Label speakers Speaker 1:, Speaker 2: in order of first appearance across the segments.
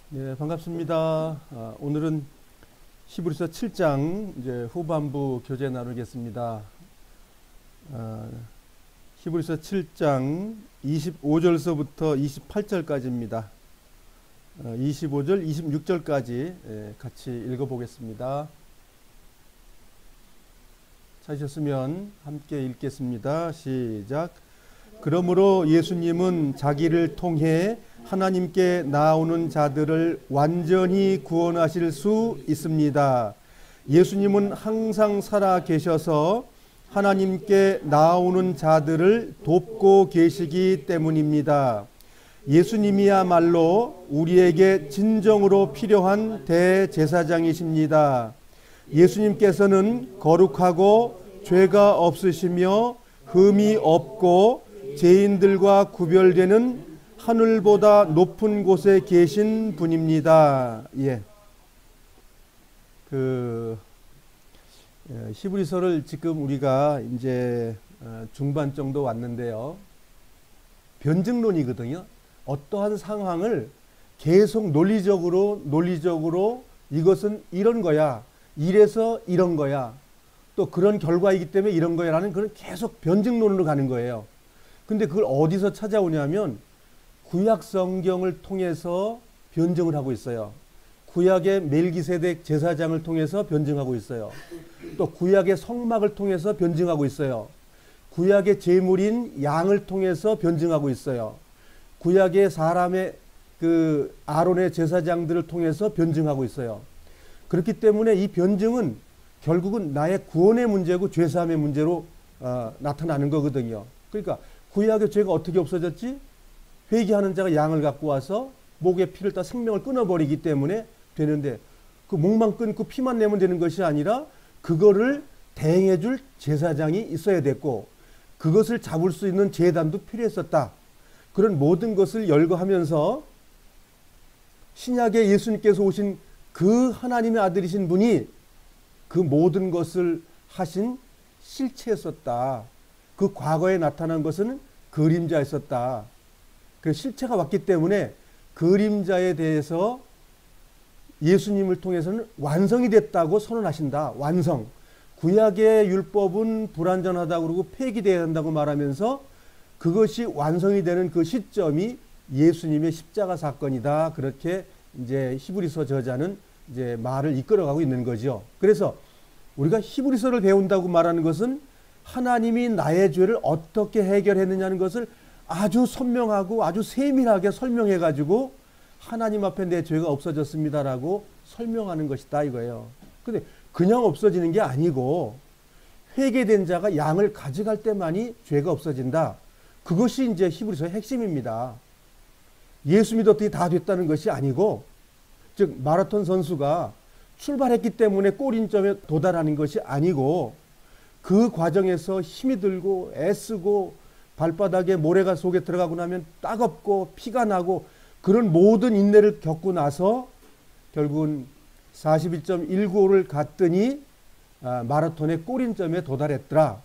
Speaker 1: 네, 반갑습니다. 오늘은 히브리서 7장 이제 후반부 교재 나누겠습니다. 히브리서 7장 25절서부터 28절까지입니다. 25절, 26절까지 같이 읽어보겠습니다. 찾으셨으면 함께 읽겠습니다. 시작. 그러므로 예수님은 자기를 통해 하나님께 나오는 자들을 완전히 구원하실 수 있습니다. 예수님은 항상 살아 계셔서 하나님께 나오는 자들을 돕고 계시기 때문입니다. 예수님이야말로 우리에게 진정으로 필요한 대제사장이십니다. 예수님께서는 거룩하고 죄가 없으시며 흠이 없고 죄인들과 구별되는 하늘보다 높은 곳에 계신 분입니다. 히브리서를 지금 우리가 이제 중반 정도 왔는데요. 변증론이거든요. 어떠한 상황을 계속 논리적으로 이것은 이런 거야. 이래서 이런 거야. 또 그런 결과이기 때문에 이런 거야라는 그런 계속 변증론으로 가는 거예요. 근데 그걸 어디서 찾아오냐면 구약 성경을 통해서 변증을 하고 있어요. 구약의 멜기세덱 제사장을 통해서 변증하고 있어요. 또 구약의 성막을 통해서 변증하고 있어요. 구약의 제물인 양을 통해서 변증하고 있어요. 구약의 사람의 아론의 제사장들을 통해서 변증하고 있어요. 그렇기 때문에 이 변증은 결국은 나의 구원의 문제고 죄사함의 문제로 나타나는 거거든요. 그러니까 구약의 죄가 어떻게 없어졌지? 회개하는 자가 양을 갖고 와서 목에 피를 따 생명을 끊어버리기 때문에 되는데, 그 목만 끊고 피만 내면 되는 것이 아니라 그거를 대행해줄 제사장이 있어야 됐고, 그것을 잡을 수 있는 제단도 필요했었다. 그런 모든 것을 열거하면서 신약에 예수님께서 오신 그 하나님의 아들이신 분이 그 모든 것을 하신 실체였었다. 그 과거에 나타난 것은 그림자였었다. 그 실체가 왔기 때문에 그림자에 대해서 예수님을 통해서는 완성이 됐다고 선언하신다. 완성. 구약의 율법은 불완전하다고 그러고 폐기되어야 한다고 말하면서 그것이 완성이 되는 그 시점이 예수님의 십자가 사건이다. 그렇게 이제 히브리서 저자는 이제 말을 이끌어가고 있는 거죠. 그래서 우리가 히브리서를 배운다고 말하는 것은 하나님이 나의 죄를 어떻게 해결했느냐는 것을 아주 선명하고 아주 세밀하게 설명해 가지고 하나님 앞에 내 죄가 없어졌습니다라고 설명하는 것이다 이거예요. 근데 그냥 없어지는 게 아니고 회개된 자가 양을 가져갈 때만이 죄가 없어진다. 그것이 이제 히브리서의 핵심입니다. 예수 믿었더니 다 됐다는 것이 아니고, 즉 마라톤 선수가 출발했기 때문에 골인점에 도달하는 것이 아니고 그 과정에서 힘이 들고 애쓰고 발바닥에 모래가 속에 들어가고 나면 따갑고 피가 나고 그런 모든 인내를 겪고 나서 결국은 41.195를 갔더니 마라톤의 골인점에 도달했더라.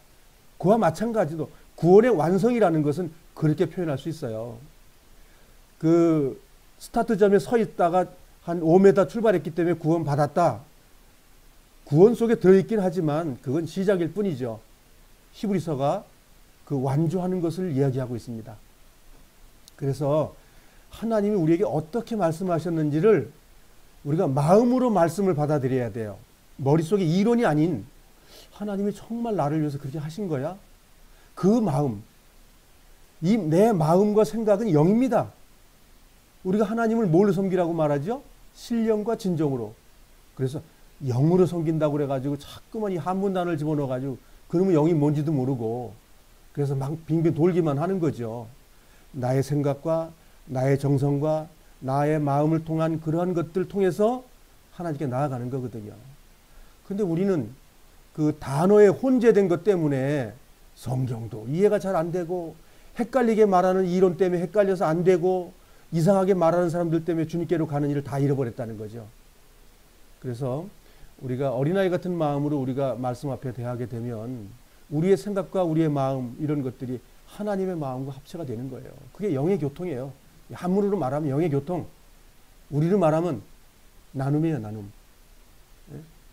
Speaker 1: 그와 마찬가지로 구원의 완성이라는 것은 그렇게 표현할 수 있어요. 그 스타트점에 서 있다가 한 5m 출발했기 때문에 구원 받았다. 구원 속에 들어있긴 하지만 그건 시작일 뿐이죠. 히브리서가 그 완주하는 것을 이야기하고 있습니다. 그래서 하나님이 우리에게 어떻게 말씀하셨는지를 우리가 마음으로 말씀을 받아들여야 돼요. 머릿속에 이론이 아닌 하나님이 정말 나를 위해서 그렇게 하신 거야? 그 마음, 이 내 마음과 생각은 영입니다. 우리가 하나님을 뭘로 섬기라고 말하죠? 신령과 진정으로. 그래서 영으로 섬긴다고 그래가지고 자꾸만 이 한문단어를 집어넣어가지고 그러면 영이 뭔지도 모르고 그래서 막 빙빙 돌기만 하는 거죠. 나의 생각과 나의 정성과 나의 마음을 통한 그러한 것들 통해서 하나님께 나아가는 거거든요. 근데 우리는 그 단어에 혼재된 것 때문에 성경도 이해가 잘 안 되고 헷갈리게 말하는 이론 때문에 헷갈려서 안 되고 이상하게 말하는 사람들 때문에 주님께로 가는 일을 다 잃어버렸다는 거죠. 그래서 우리가 어린아이 같은 마음으로 우리가 말씀 앞에 대하게 되면 우리의 생각과 우리의 마음 이런 것들이 하나님의 마음과 합체가 되는 거예요. 그게 영의 교통이에요. 한문으로 말하면 영의 교통. 우리를 말하면 나눔이에요, 나눔.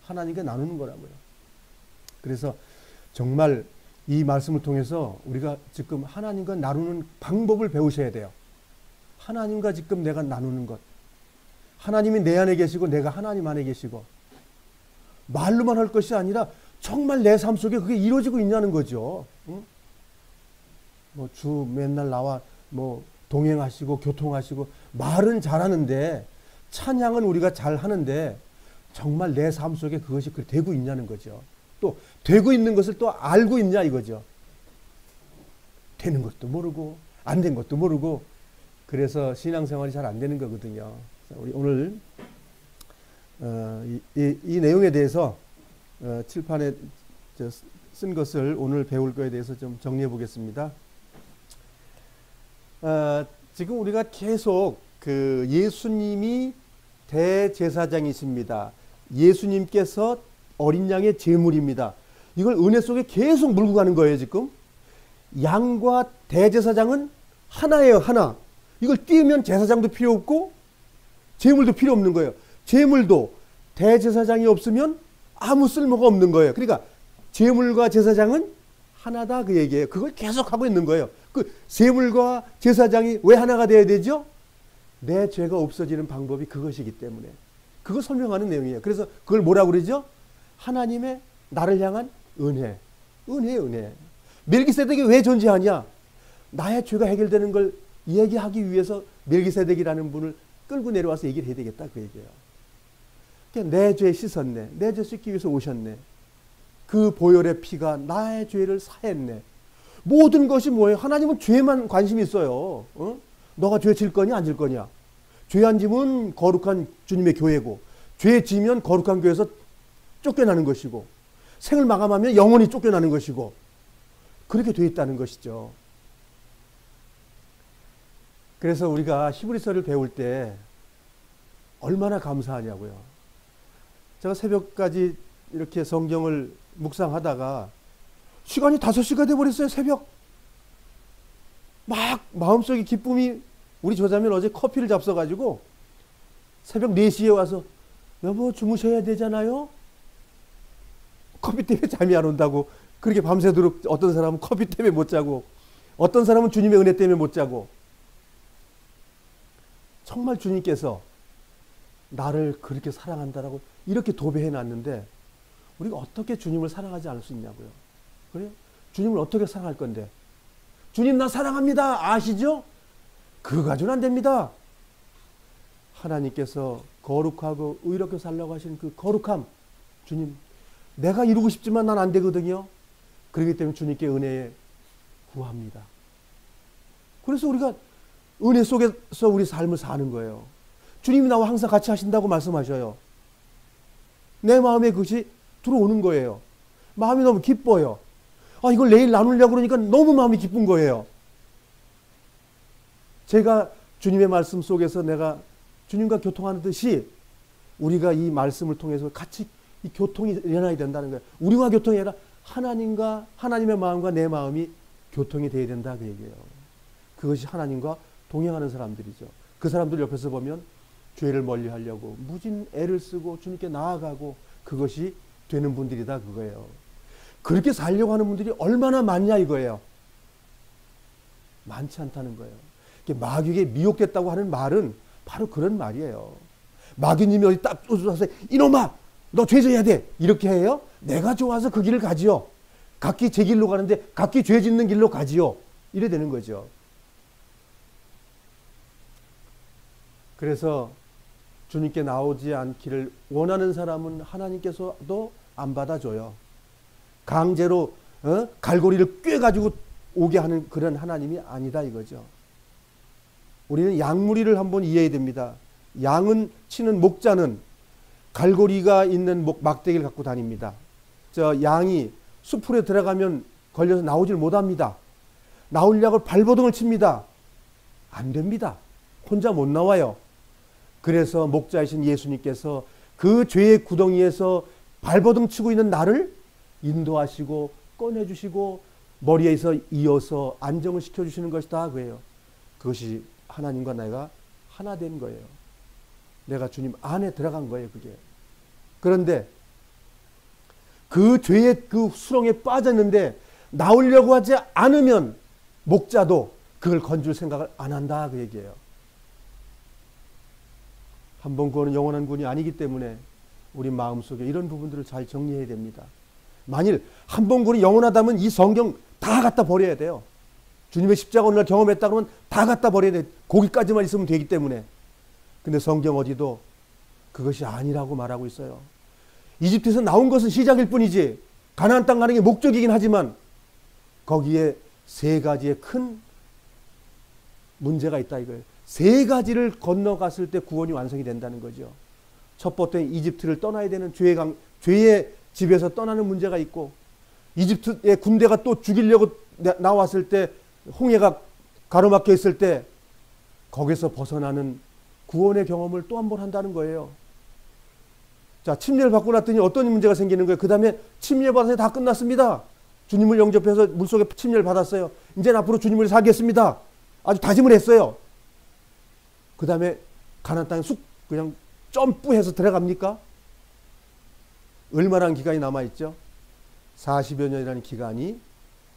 Speaker 1: 하나님께 나누는 거라고요. 그래서 정말 이 말씀을 통해서 우리가 지금 하나님과 나누는 방법을 배우셔야 돼요. 하나님과 지금 내가 나누는 것. 하나님이 내 안에 계시고 내가 하나님 안에 계시고 말로만 할 것이 아니라 정말 내 삶 속에 그게 이루어지고 있냐는 거죠. 응? 뭐 주 맨날 나와 뭐 동행하시고 교통하시고 말은 잘하는데 찬양은 우리가 잘하는데 정말 내 삶 속에 그것이 되고 있냐는 거죠. 또 되고 있는 것을 또 알고 있냐 이거죠. 되는 것도 모르고 안 된 것도 모르고 그래서 신앙생활이 잘 안 되는 거거든요. 우리 오늘 이 내용에 대해서 칠판에 쓴 것을 오늘 배울 거에 대해서 좀 정리해 보겠습니다. 지금 우리가 계속 그 예수님이 대제사장이십니다. 예수님께서 어린 양의 제물입니다. 이걸 은혜 속에 계속 물고 가는 거예요, 지금. 양과 대제사장은 하나예요, 하나. 이걸 띄우면 제사장도 필요 없고 제물도 필요 없는 거예요. 제물도 대제사장이 없으면 아무 쓸모가 없는 거예요. 그러니까 제물과 제사장은 하나다 그 얘기예요. 그걸 계속 하고 있는 거예요. 그 제물과 제사장이 왜 하나가 돼야 되죠? 내 죄가 없어지는 방법이 그것이기 때문에. 그걸 설명하는 내용이에요. 그래서 그걸 뭐라고 그러죠? 하나님의 나를 향한 은혜. 은혜. 멜기세덱이 왜 존재하냐? 나의 죄가 해결되는 걸 얘기하기 위해서 멜기세덱이라는 분을 끌고 내려와서 얘기를 해야 되겠다 그 얘기예요. 그러니까 내 죄 씻었네. 내 죄 씻기 위해서 오셨네. 그 보혈의 피가 나의 죄를 사했네. 모든 것이 뭐예요? 하나님은 죄만 관심이 있어요. 너가 죄 질 거냐 안 질 거냐. 죄 안 지면 거룩한 주님의 교회고 죄 지면 거룩한 교회에서 쫓겨나는 것이고 생을 마감하면 영원히 쫓겨나는 것이고 그렇게 돼 있다는 것이죠. 그래서 우리가 히브리서를 배울 때 얼마나 감사하냐고요. 제가 새벽까지 이렇게 성경을 묵상하다가 시간이 5시가 돼버렸어요. 새벽. 막 마음속에 기쁨이 우리 조자면 어제 커피를 잡숴가지고 새벽 4시에 와서 여보 주무셔야 되잖아요. 커피 때문에 잠이 안 온다고 그렇게 밤새도록 어떤 사람은 커피 때문에 못 자고 어떤 사람은 주님의 은혜 때문에 못 자고 정말 주님께서 나를 그렇게 사랑한다라고 이렇게 도배해 놨는데 우리가 어떻게 주님을 사랑하지 않을 수 있냐고요. 그래요? 주님을 어떻게 사랑할 건데? 주님 나 사랑합니다. 아시죠? 그거 가지고는 안 됩니다. 하나님께서 거룩하고 의롭게 살라고 하신 그 거룩함 주님 내가 이루고 싶지만 난 안 되거든요. 그렇기 때문에 주님께 은혜에 구합니다. 그래서 우리가 은혜 속에서 우리 삶을 사는 거예요. 주님이 나와 항상 같이 하신다고 말씀하셔요. 내 마음에 그것이 들어오는 거예요. 마음이 너무 기뻐요. 이걸 내일 나누려고 그러니까 너무 마음이 기쁜 거예요. 제가 주님의 말씀 속에서 내가 주님과 교통하듯이 우리가 이 말씀을 통해서 같이 이 교통이 일어나야 된다는 거예요. 우리와 교통이 아니라 하나님과 하나님의 마음과 내 마음이 교통이 돼야 된다 그 얘기예요. 그것이 하나님과 동행하는 사람들이죠. 그 사람들 옆에서 보면 죄를 멀리하려고 무진 애를 쓰고 주님께 나아가고 그것이 되는 분들이다 그거예요. 그렇게 살려고 하는 분들이 얼마나 많냐 이거예요. 많지 않다는 거예요. 마귀에게 미혹됐다고 하는 말은 바로 그런 말이에요. 마귀님이 어디 딱 쫓아서 이놈아 너 죄져야 돼 이렇게 해요? 내가 좋아서 그 길을 가지요. 각기 제 길로 가는데 각기 죄 짓는 길로 가지요. 이래 되는 거죠. 그래서 주님께 나오지 않기를 원하는 사람은 하나님께서도 안 받아줘요. 강제로 갈고리를 꿰가지고 오게 하는 그런 하나님이 아니다 이거죠. 우리는 양무리를 한번 이해해야 됩니다. 양은 치는 목자는 갈고리가 있는 막대기를 갖고 다닙니다. 저 양이 숲으로 들어가면 걸려서 나오질 못합니다. 나오려고 발버둥을 칩니다. 안 됩니다. 혼자 못 나와요. 그래서 목자이신 예수님께서 그 죄의 구덩이에서 발버둥 치고 있는 나를 인도하시고 꺼내주시고 머리에서 이어서 안정을 시켜주시는 것이다 그거예요. 그것이 하나님과 내가 하나 된 거예요. 내가 주님 안에 들어간 거예요, 그게. 그런데 그 죄의 그 수렁에 빠졌는데 나오려고 하지 않으면 목자도 그걸 건줄 생각을 안 한다, 그 얘기예요. 한 번 구원은 영원한 구원이 아니기 때문에 우리 마음속에 이런 부분들을 잘 정리해야 됩니다. 만일 한 번 구원이 영원하다면 이 성경 다 갖다 버려야 돼요. 주님의 십자가 오늘 경험했다 그러면 다 갖다 버려야 돼. 거기까지만 있으면 되기 때문에. 근데 성경 어디도 그것이 아니라고 말하고 있어요. 이집트에서 나온 것은 시작일 뿐이지 가나안 땅 가는 게 목적이긴 하지만 거기에 세 가지의 큰 문제가 있다 이거예요. 세 가지를 건너갔을 때 구원이 완성이 된다는 거죠. 첫 번째 이집트를 떠나야 되는 죄의 집에서 떠나는 문제가 있고, 이집트의 군대가 또 죽이려고 나왔을 때 홍해가 가로막혀 있을 때 거기서 벗어나는 구원의 경험을 또 한 번 한다는 거예요. 자, 침례를 받고 났더니 어떤 문제가 생기는 거예요? 그 다음에 침례 받아서 다 끝났습니다. 주님을 영접해서 물속에 침례를 받았어요. 이제는 앞으로 주님을 사겠습니다. 아주 다짐을 했어요. 그 다음에 가나안 땅에 쑥 그냥 점프해서 들어갑니까? 얼마나 기간이 남아있죠? 40여 년이라는 기간이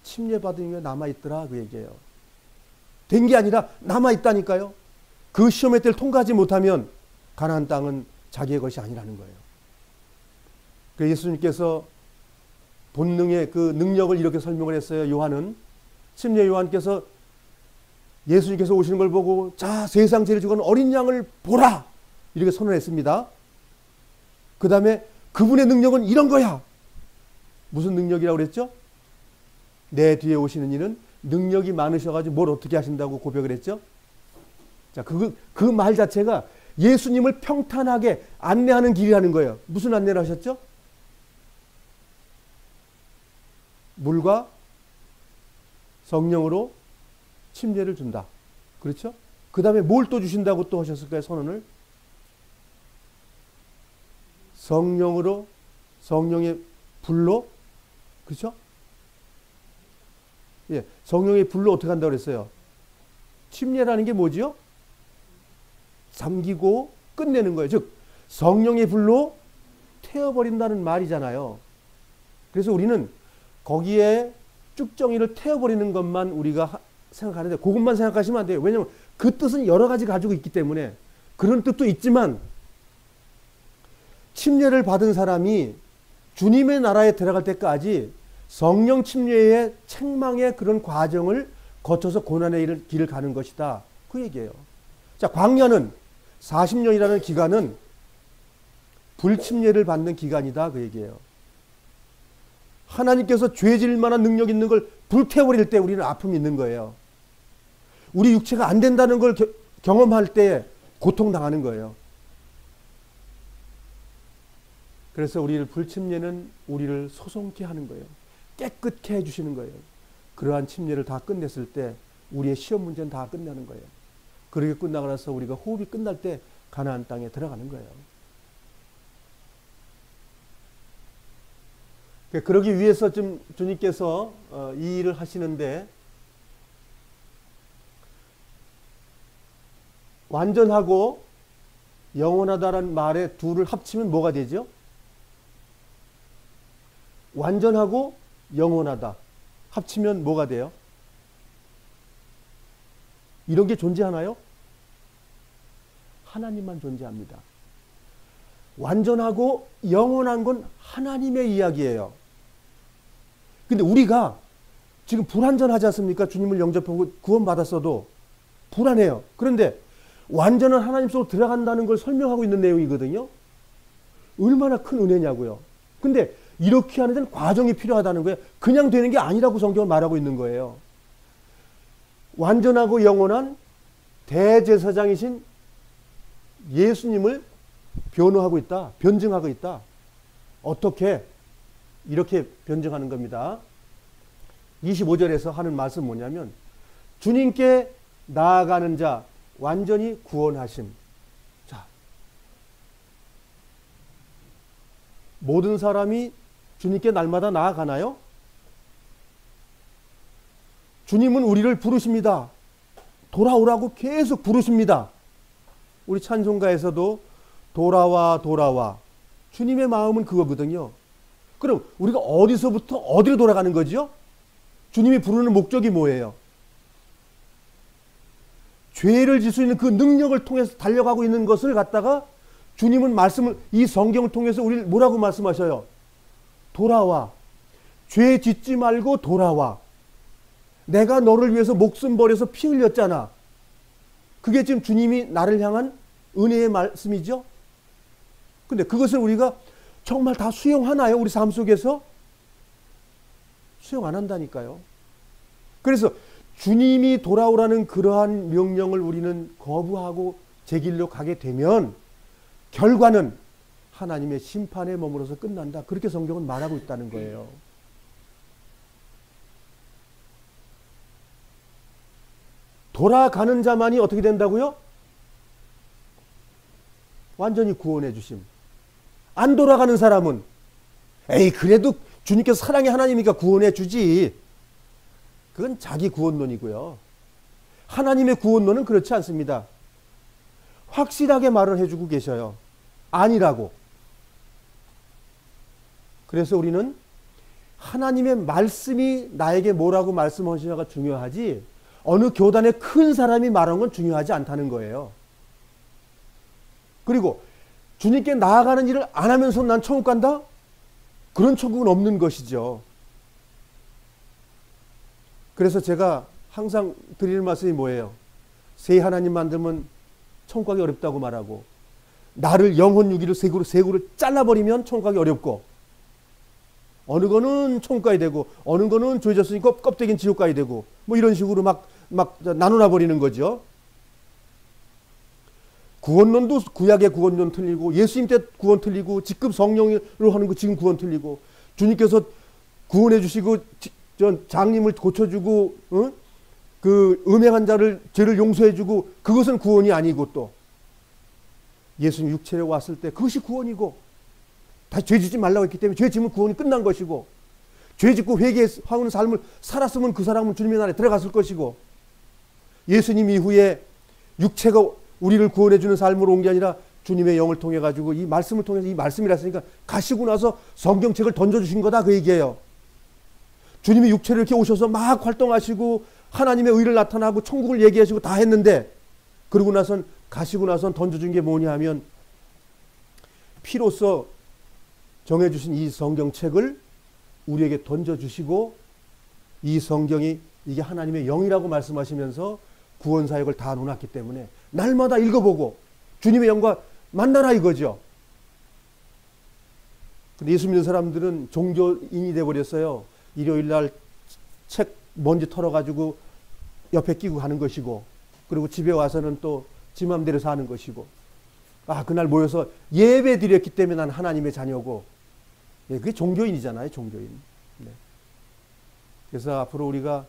Speaker 1: 침례받은 이후에 남아있더라, 그 얘기예요. 된 게 아니라 남아있다니까요. 그 시험의 때를 통과하지 못하면 가나안 땅은 자기의 것이 아니라는 거예요. 그 예수님께서 본능의 그 능력을 이렇게 설명을 했어요. 요한은 침례 요한께서 예수님께서 오시는 걸 보고 자, 세상 죄를 지고 어린 양을 보라 이렇게 선언했습니다. 그 다음에 그분의 능력은 이런 거야. 무슨 능력이라고 그랬죠? 내 뒤에 오시는 이는 능력이 많으셔가지고 뭘 어떻게 하신다고 고백을 했죠? 자, 그 말 자체가 예수님을 평탄하게 안내하는 길이라는 거예요. 무슨 안내를 하셨죠? 물과 성령으로 침례를 준다. 그렇죠? 그 다음에 뭘 또 주신다고 또 하셨을까요? 선언을. 성령으로, 성령의 불로, 그렇죠? 예, 성령의 불로 어떻게 한다고 그랬어요? 침례라는 게 뭐지요? 삼키고 끝내는 거예요. 즉 성령의 불로 태워버린다는 말이잖아요. 그래서 우리는 거기에 쭉정이를 태워버리는 것만 우리가 생각하는데 그것만 생각하시면 안 돼요. 왜냐하면 그 뜻은 여러 가지 가지고 있기 때문에 그런 뜻도 있지만 침례를 받은 사람이 주님의 나라에 들어갈 때까지 성령 침례의 책망의 그런 과정을 거쳐서 고난의 길을 가는 것이다. 그 얘기예요. 자, 광야는 40년이라는 기간은 불침례를 받는 기간이다. 그 얘기예요. 하나님께서 죄질 만한 능력 있는 걸 불태워버릴 때 우리는 아픔이 있는 거예요. 우리 육체가 안 된다는 걸 경험할 때 고통당하는 거예요. 그래서 우리를 불침례는 우리를 소송케 하는 거예요. 깨끗게 해주시는 거예요. 그러한 침례를 다 끝냈을 때 우리의 시험 문제는 다 끝나는 거예요. 그렇게 끝나고 나서 우리가 호흡이 끝날 때 가나안 땅에 들어가는 거예요. 그러기 위해서 좀 주님께서 이 일을 하시는데 완전하고 영원하다라는 말에 둘을 합치면 뭐가 되죠? 완전하고 영원하다 합치면 뭐가 돼요? 이런 게 존재하나요? 하나님만 존재합니다. 완전하고 영원한 건 하나님의 이야기예요. 근데 우리가 지금 불완전하지 않습니까? 주님을 영접하고 구원받았어도 불안해요. 그런데 완전한 하나님 속으로 들어간다는 걸 설명하고 있는 내용이거든요. 얼마나 큰 은혜냐고요. 근데 이렇게 하는 데는 과정이 필요하다는 거예요. 그냥 되는 게 아니라고 성경은 말하고 있는 거예요. 완전하고 영원한 대제사장이신 예수님을 변호하고 있다. 변증하고 있다. 어떻게? 이렇게 변증하는 겁니다. 25절에서 하는 말씀 뭐냐면 주님께 나아가는 자 완전히 구원하심. 자, 모든 사람이 주님께 날마다 나아가나요? 주님은 우리를 부르십니다. 돌아오라고 계속 부르십니다. 우리 찬송가에서도 돌아와 돌아와. 주님의 마음은 그거거든요. 그럼 우리가 어디서부터 어디로 돌아가는 거죠? 주님이 부르는 목적이 뭐예요? 죄를 질 수 있는 그 능력을 통해서 달려가고 있는 것을 갖다가 주님은 말씀을, 이 성경을 통해서 우리를 뭐라고 말씀하셔요? 돌아와. 죄 짓지 말고 돌아와. 내가 너를 위해서 목숨 버려서 피 흘렸잖아. 그게 지금 주님이 나를 향한 은혜의 말씀이죠. 근데 그것을 우리가 정말 다 수용하나요? 우리 삶 속에서? 수용 안 한다니까요. 그래서 주님이 돌아오라는 그러한 명령을 우리는 거부하고 제 길로 가게 되면 결과는 하나님의 심판에 머물러서 끝난다. 그렇게 성경은 말하고 있다는 거예요. 돌아가는 자만이 어떻게 된다고요? 완전히 구원해 주심. 안 돌아가는 사람은 에이 그래도 주님께서 사랑의 하나님이니까 구원해 주지. 그건 자기 구원론이고요. 하나님의 구원론은 그렇지 않습니다. 확실하게 말을 해주고 계셔요. 아니라고. 그래서 우리는 하나님의 말씀이 나에게 뭐라고 말씀하시냐가 중요하지 어느 교단의 큰 사람이 말한 건 중요하지 않다는 거예요. 그리고 주님께 나아가는 일을 안 하면서 난 천국 간다? 그런 천국은 없는 것이죠. 그래서 제가 항상 드리는 말씀이 뭐예요? 새 하나님 만들면 천국 가기 어렵다고 말하고 나를 영혼 유기를 세구를 잘라버리면 천국 가기 어렵고 어느 거는 천국 가야 되고 어느 거는 죄졌으니까 껍데기는 지옥 가야 되고 뭐 이런 식으로 막 나누나 버리는 거죠. 구원론도 구약의 구원론 틀리고 예수님 때 구원 틀리고 직급 성령으로 하는 거 지금 구원 틀리고 주님께서 구원해 주시고 장님을 고쳐주고 그 음행한 자를 죄를 용서해주고 그것은 구원이 아니고 또 예수님 육체로 왔을 때 그것이 구원이고 다시 죄 짓지 말라고 했기 때문에 죄 지면 구원이 끝난 것이고 죄 짓고 회개하는 삶을 살았으면 그 사람은 주님의 나라에 들어갔을 것이고 예수님 이후에 육체가 우리를 구원해주는 삶으로 온 게 아니라 주님의 영을 통해 가지고 이 말씀을 통해서 이 말씀이라 했으니까 가시고 나서 성경책을 던져주신 거다 그 얘기예요. 주님이 육체를 이렇게 오셔서 막 활동하시고 하나님의 의를 나타나고 천국을 얘기하시고 다 했는데 그러고 나선 가시고 나선 던져준 게 뭐냐 하면 피로써 정해주신 이 성경책을 우리에게 던져주시고 이 성경이 이게 하나님의 영이라고 말씀하시면서 구원사역을 다 놓았기 때문에 날마다 읽어보고 주님의 영과 만나라 이거죠. 근데 예수 믿는 사람들은 종교인이 돼버렸어요. 일요일날 책 먼지 털어가지고 옆에 끼고 가는 것이고 그리고 집에 와서는 또 지 맘대로 사는 것이고 그날 모여서 예배 드렸기 때문에 난 하나님의 자녀고 그게 종교인이잖아요. 종교인. 네. 그래서 앞으로 우리가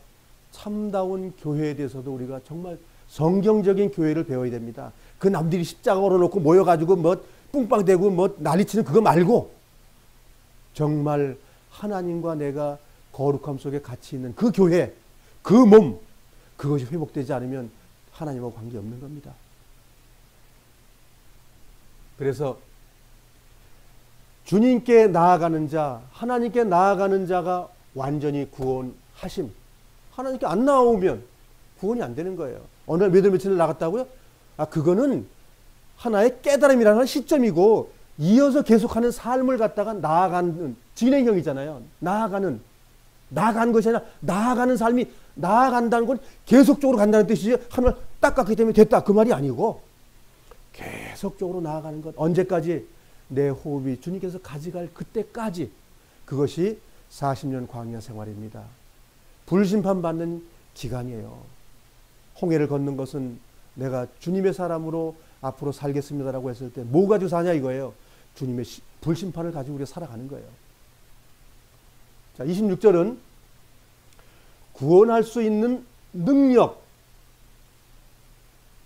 Speaker 1: 참다운 교회에 대해서도 우리가 정말 성경적인 교회를 배워야 됩니다. 그 남들이 십자가 걸어놓고 모여가지고 뭐 뿡빵대고 뭐 난리치는 그거 말고 정말 하나님과 내가 거룩함 속에 같이 있는 그 교회, 그 몸, 그것이 회복되지 않으면 하나님하고 관계없는 겁니다. 그래서 주님께 나아가는 자, 하나님께 나아가는 자가 완전히 구원하심. 하나님께 안 나오면 구원이 안 되는 거예요. 어느 날 며칠 나갔다고요? 그거는 하나의 깨달음이라는 시점이고 이어서 계속하는 삶을 갖다가 나아가는 진행형이잖아요. 나아가는 것이 아니라 나아가는 삶이 나아간다는 건 계속적으로 간다는 뜻이지 하늘 딱 갔기 때문에 됐다 그 말이 아니고 계속적으로 나아가는 것. 언제까지? 내 호흡이 주님께서 가져갈 그때까지. 그것이 40년 광야 생활입니다. 불심판받는 기간이에요. 홍해를 걷는 것은 내가 주님의 사람으로 앞으로 살겠습니다라고 했을 때 뭐 가지고 사냐 이거예요. 주님의 불심판을 가지고 우리가 살아가는 거예요. 자, 26절은 구원할 수 있는 능력,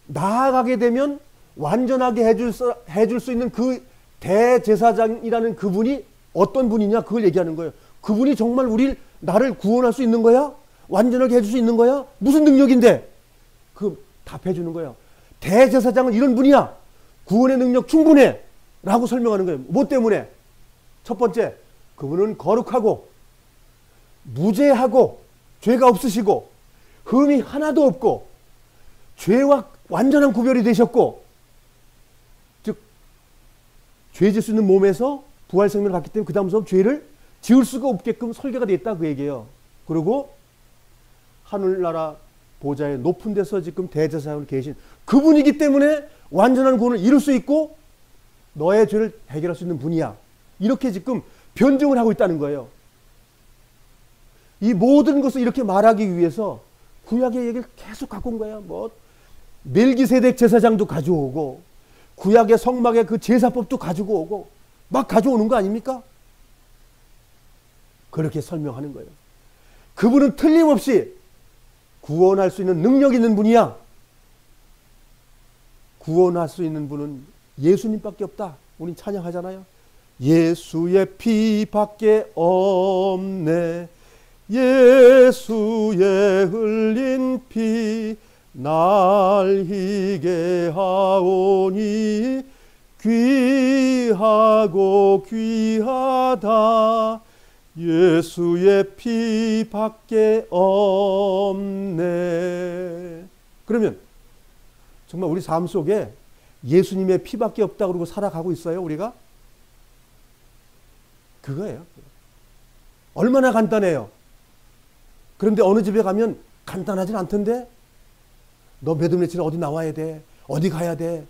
Speaker 1: 나아가게 되면 완전하게 해줄 수 있는 그 대제사장이라는 그분이 어떤 분이냐 그걸 얘기하는 거예요. 그분이 정말 나를 구원할 수 있는 거야? 완전하게 해줄 수 있는 거야? 무슨 능력인데? 그 답해 주는 거예요. 대제사장은 이런 분이야. 구원의 능력 충분해. 라고 설명하는 거예요. 뭐 때문에? 첫 번째, 그분은 거룩하고 무죄하고 죄가 없으시고 흠이 하나도 없고 죄와 완전한 구별이 되셨고, 즉 죄 질 수 있는 몸에서 부활 생명을 갖기 때문에 그 다음부터 죄를 지을 수가 없게끔 설계가 되어 있다 그 얘기예요. 그리고 하늘나라 보좌의 높은 데서 지금 대제사장으로 계신 그분이기 때문에 완전한 구원을 이룰 수 있고 너의 죄를 해결할 수 있는 분이야. 이렇게 지금 변증을 하고 있다는 거예요. 이 모든 것을 이렇게 말하기 위해서 구약의 얘기를 계속 갖고 온 거야. 뭐 멜기세덱 제사장도 가져오고 구약의 성막의 그 제사법도 가지고 오고 막 가져오는 거 아닙니까? 그렇게 설명하는 거예요. 그분은 틀림없이 구원할 수 있는 능력 있는 분이야. 구원할 수 있는 분은 예수님밖에 없다. 우린 찬양하잖아요. 예수의 피밖에 없네. 예수의 흘린 피 날 희게 하오니 귀하고 귀하다. 예수의 피밖에 없네. 그러면 정말 우리 삶 속에 예수님의 피밖에 없다 그러고 살아가고 있어요, 우리가? 그거예요. 얼마나 간단해요. 그런데 어느 집에 가면 간단하진 않던데? 너 몇월 며칠에 어디 나와야 돼? 어디 가야 돼?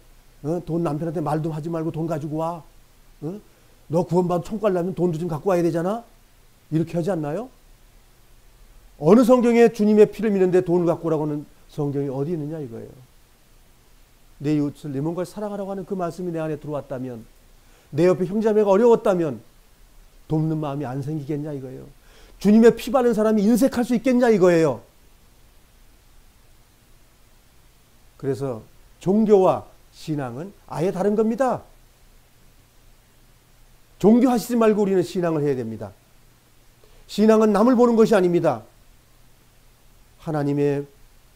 Speaker 1: 돈 남편한테 말도 하지 말고 돈 가지고 와. 너 구원받아 천국 가려면 돈도 좀 갖고 와야 되잖아? 이렇게 하지 않나요? 어느 성경에 주님의 피를 믿는데 돈을 갖고 오라고 하는 성경이 어디 있느냐 이거예요. 내 이웃을 내 몸과 사랑하라고 하는 그 말씀이 내 안에 들어왔다면, 내 옆에 형제자매가 어려웠다면 돕는 마음이 안 생기겠냐 이거예요. 주님의 피 바른 사람이 인색할 수 있겠냐 이거예요. 그래서 종교와 신앙은 아예 다른 겁니다. 종교하시지 말고 우리는 신앙을 해야 됩니다. 신앙은 남을 보는 것이 아닙니다. 하나님의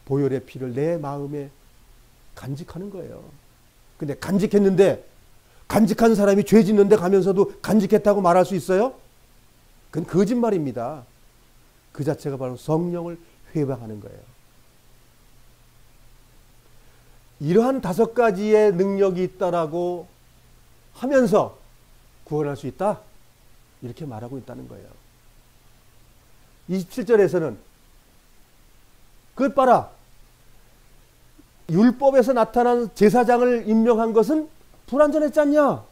Speaker 1: 보혈의 피를 내 마음에 간직하는 거예요. 근데 간직했는데, 간직한 사람이 죄 짓는데 가면서도 간직했다고 말할 수 있어요? 그건 거짓말입니다. 그 자체가 바로 성령을 회방하는 거예요. 이러한 5가지의 능력이 있다라고 하면서 구원할 수 있다? 이렇게 말하고 있다는 거예요. 27절에서는 그것 봐라. 율법에서 나타난 제사장을 임명한 것은 불완전했지 않냐?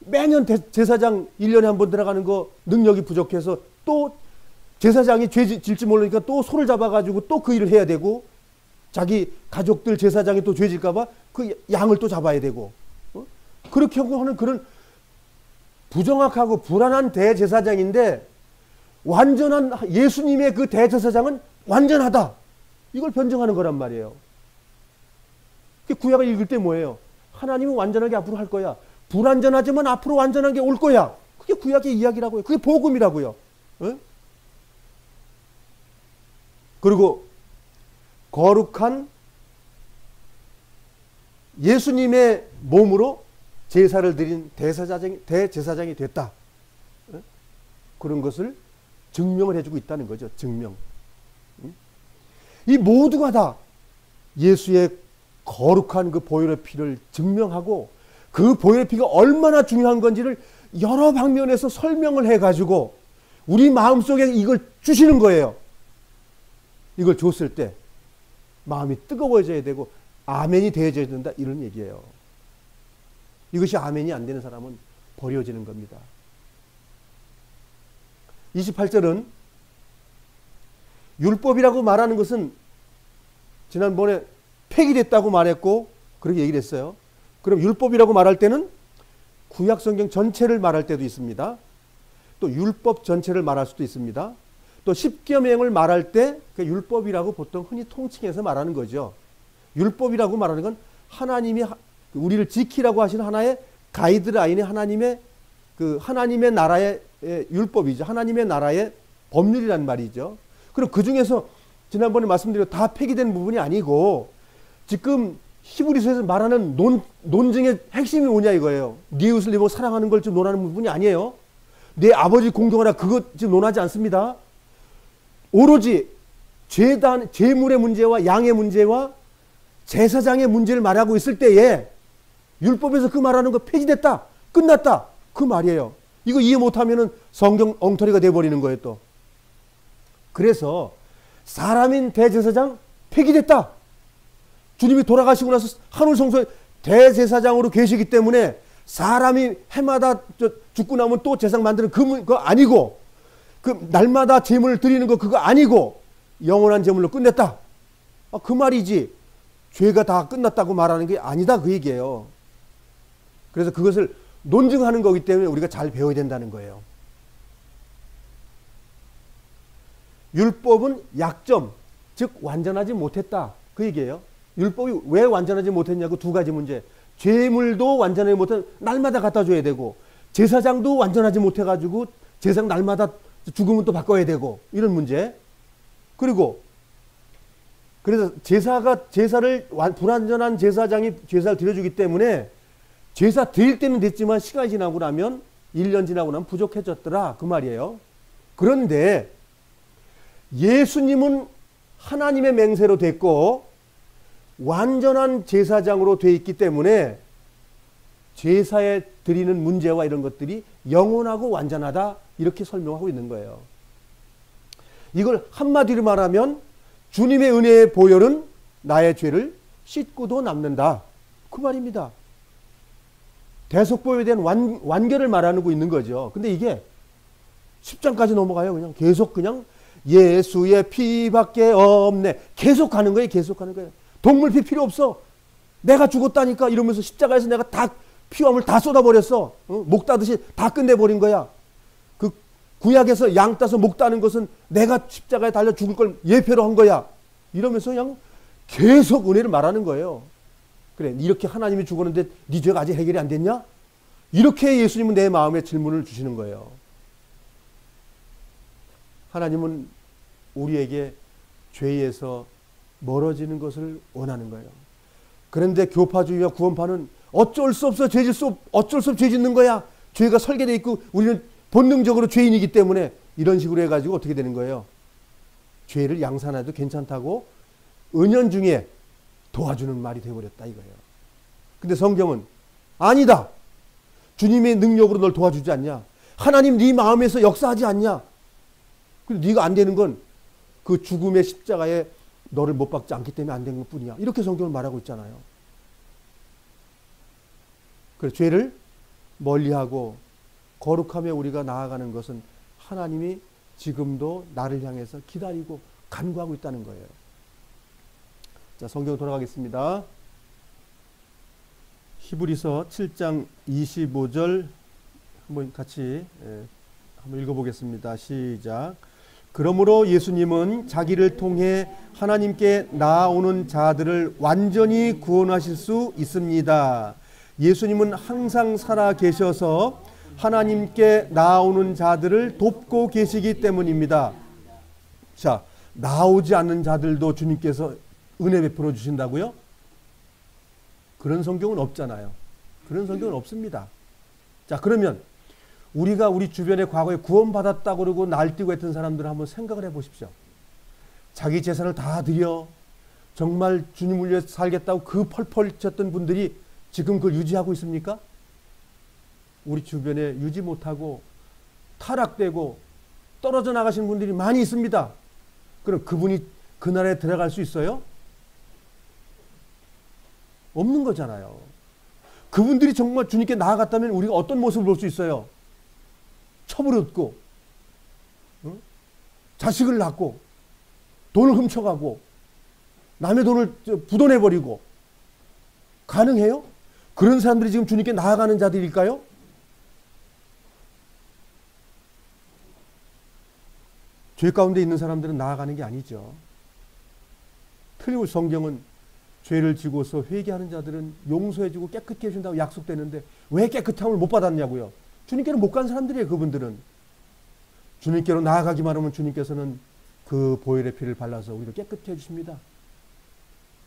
Speaker 1: 매년 제사장 1년에 한 번 들어가는 거 능력이 부족해서 또 제사장이 죄 질지 모르니까 또 소를 잡아가지고 또 그 일을 해야 되고, 자기 가족들 제사장이 또 죄 질까봐 그 양을 또 잡아야 되고, 그렇게 하는 그런 부정확하고 불안한 대제사장인데, 완전한 예수님의 그 대제사장은 완전하다. 이걸 변증하는 거란 말이에요. 구약을 읽을 때 뭐예요? 하나님은 완전하게 앞으로 할 거야. 불완전하지만 앞으로 완전하게 올 거야. 그게 구약의 이야기라고요. 그게 복음이라고요. 에? 그리고 거룩한 예수님의 몸으로 제사를 드린 대제사장이 됐다. 에? 그런 것을 증명을 해주고 있다는 거죠. 증명. 이 모두가 다 예수의 거룩한 그 보혈의 피를 증명하고, 그 보혈의 피가 얼마나 중요한 건지를 여러 방면에서 설명을 해가지고 우리 마음속에 이걸 주시는 거예요. 이걸 줬을 때 마음이 뜨거워져야 되고 아멘이 되어져야 된다, 이런 얘기예요. 이것이 아멘이 안 되는 사람은 버려지는 겁니다. 28절은 율법이라고 말하는 것은 지난번에 폐기됐다고 말했고 그렇게 얘기를 했어요. 그럼 율법이라고 말할 때는 구약 성경 전체를 말할 때도 있습니다. 또 율법 전체를 말할 수도 있습니다. 또 십계명을 말할 때 그 율법이라고 보통 흔히 통칭해서 말하는 거죠. 율법이라고 말하는 건 하나님이 우리를 지키라고 하시는 하나의 가이드라인이 하나님의 나라의 율법이죠. 하나님의 나라의 법률이란 말이죠. 그리고 그 중에서 지난번에 말씀드린 다 폐기된 부분이 아니고, 지금 히브리서에서 말하는 논증의 핵심이 뭐냐 이거예요. 네 이웃을 네 보고 사랑하는 걸 지금 논하는 부분이 아니에요. 내 아버지 공경하라 그것 지금 논하지 않습니다. 오로지 제물의 문제와 양의 문제와 제사장의 문제를 말하고 있을 때에 율법에서 그 말하는 거 폐지됐다, 끝났다 그 말이에요. 이거 이해 못하면은 성경 엉터리가 돼버리는 거예요 또. 그래서 사람인 대제사장 폐기됐다. 주님이 돌아가시고 나서 하늘성소에 대제사장으로 계시기 때문에 사람이 해마다 죽고 나면 또 제사장 만드는 그거 아니고, 그 날마다 제물을 드리는 거 그거 아니고 영원한 제물로 끝냈다. 그 말이지 죄가 다 끝났다고 말하는 게 아니다 그 얘기예요. 그래서 그것을 논증하는 거기 때문에 우리가 잘 배워야 된다는 거예요. 율법은 약점, 즉 완전하지 못했다 그 얘기예요. 율법이 왜 완전하지 못했냐고 두 가지 문제. 죄물도 완전하지 못한 날마다 갖다 줘야 되고, 제사장도 완전하지 못해가지고 제사장 날마다 죽으면 또 바꿔야 되고, 이런 문제. 그리고 그래서 제사를 불완전한 제사장이 제사를 드려주기 때문에 제사 드릴 때는 됐지만 시간이 지나고 나면 1년 지나고 나면 부족해졌더라 그 말이에요. 그런데 예수님은 하나님의 맹세로 됐고 완전한 제사장으로 돼 있기 때문에 제사에 드리는 문제와 이런 것들이 영원하고 완전하다 이렇게 설명하고 있는 거예요. 이걸 한마디로 말하면 주님의 은혜의 보혈은 나의 죄를 씻고도 남는다 그 말입니다. 대속보혈에 대한 완결을 말하고 있는 거죠. 근데 이게 10장까지 넘어가요. 그냥 계속 그냥 예수의 피밖에 없네 계속 가는 거예요. 계속 가는 거예요. 동물 피 필요 없어. 내가 죽었다니까 이러면서 십자가에서 내가 다 피와 다 쏟아버렸어. 목 따듯이 다 끝내버린 거야. 그 구약에서 양 따서 목 따는 것은 내가 십자가에 달려 죽을 걸 예표로 한 거야. 이러면서 그냥 계속 은혜를 말하는 거예요. 그래, 이렇게 하나님이 죽었는데 네 죄가 아직 해결이 안 됐냐? 이렇게 예수님은 내 마음에 질문을 주시는 거예요. 하나님은 우리에게 죄에서 멀어지는 것을 원하는 거예요. 그런데 교파주의와 구원파는 어쩔 수 없어 어쩔 수 없이 죄 짓는 거야. 죄가 설계되어 있고 우리는 본능적으로 죄인이기 때문에 이런 식으로 해가지고 어떻게 되는 거예요? 죄를 양산해도 괜찮다고 은연중에 도와주는 말이 되어버렸다 이거예요. 근데 성경은 아니다. 주님의 능력으로 널 도와주지 않냐? 하나님 네 마음에서 역사하지 않냐? 근데 네가 안 되는 건 그 죽음의 십자가에 너를 못 박지 않기 때문에 안 된 것뿐이야. 이렇게 성경을 말하고 있잖아요. 그래서 죄를 멀리하고 거룩하며 우리가 나아가는 것은 하나님이 지금도 나를 향해서 기다리고 간구하고 있다는 거예요. 자, 성경 돌아가겠습니다. 히브리서 7장 25절 한번 같이 한번 읽어보겠습니다. 시작. 그러므로 예수님은 자기를 통해 하나님께 나아오는 자들을 완전히 구원하실 수 있습니다. 예수님은 항상 살아 계셔서 하나님께 나아오는 자들을 돕고 계시기 때문입니다. 자, 나오지 않는 자들도 주님께서 은혜 베풀어 주신다고요? 그런 성경은 없잖아요. 그런 성경은 없습니다. 자, 그러면 우리가 우리 주변에 과거에 구원받았다고 그러고 날뛰고 했던 사람들을 한번 생각을 해보십시오. 자기 재산을 다 드려 정말 주님을 위해 살겠다고 그 펄펄 쳤던 분들이 지금 그걸 유지하고 있습니까? 우리 주변에 유지 못하고 타락되고 떨어져 나가신 분들이 많이 있습니다. 그럼 그분이 그 나라에 들어갈 수 있어요? 없는 거잖아요. 그분들이 정말 주님께 나아갔다면 우리가 어떤 모습을 볼 수 있어요? 첩을 얻고, 자식을 낳고, 돈을 훔쳐가고, 남의 돈을 부도내버리고, 가능해요? 그런 사람들이 지금 주님께 나아가는 자들일까요? 죄 가운데 있는 사람들은 나아가는 게 아니죠. 틀리고 성경은 죄를 지고서 회개하는 자들은 용서해주고 깨끗게 해준다고 약속되는데 왜 깨끗함을 못 받았냐고요. 주님께로 못 간 사람들이에요. 그분들은. 주님께로 나아가기만 하면 주님께서는 그 보혈의 피를 발라서 오히려 깨끗게 해주십니다.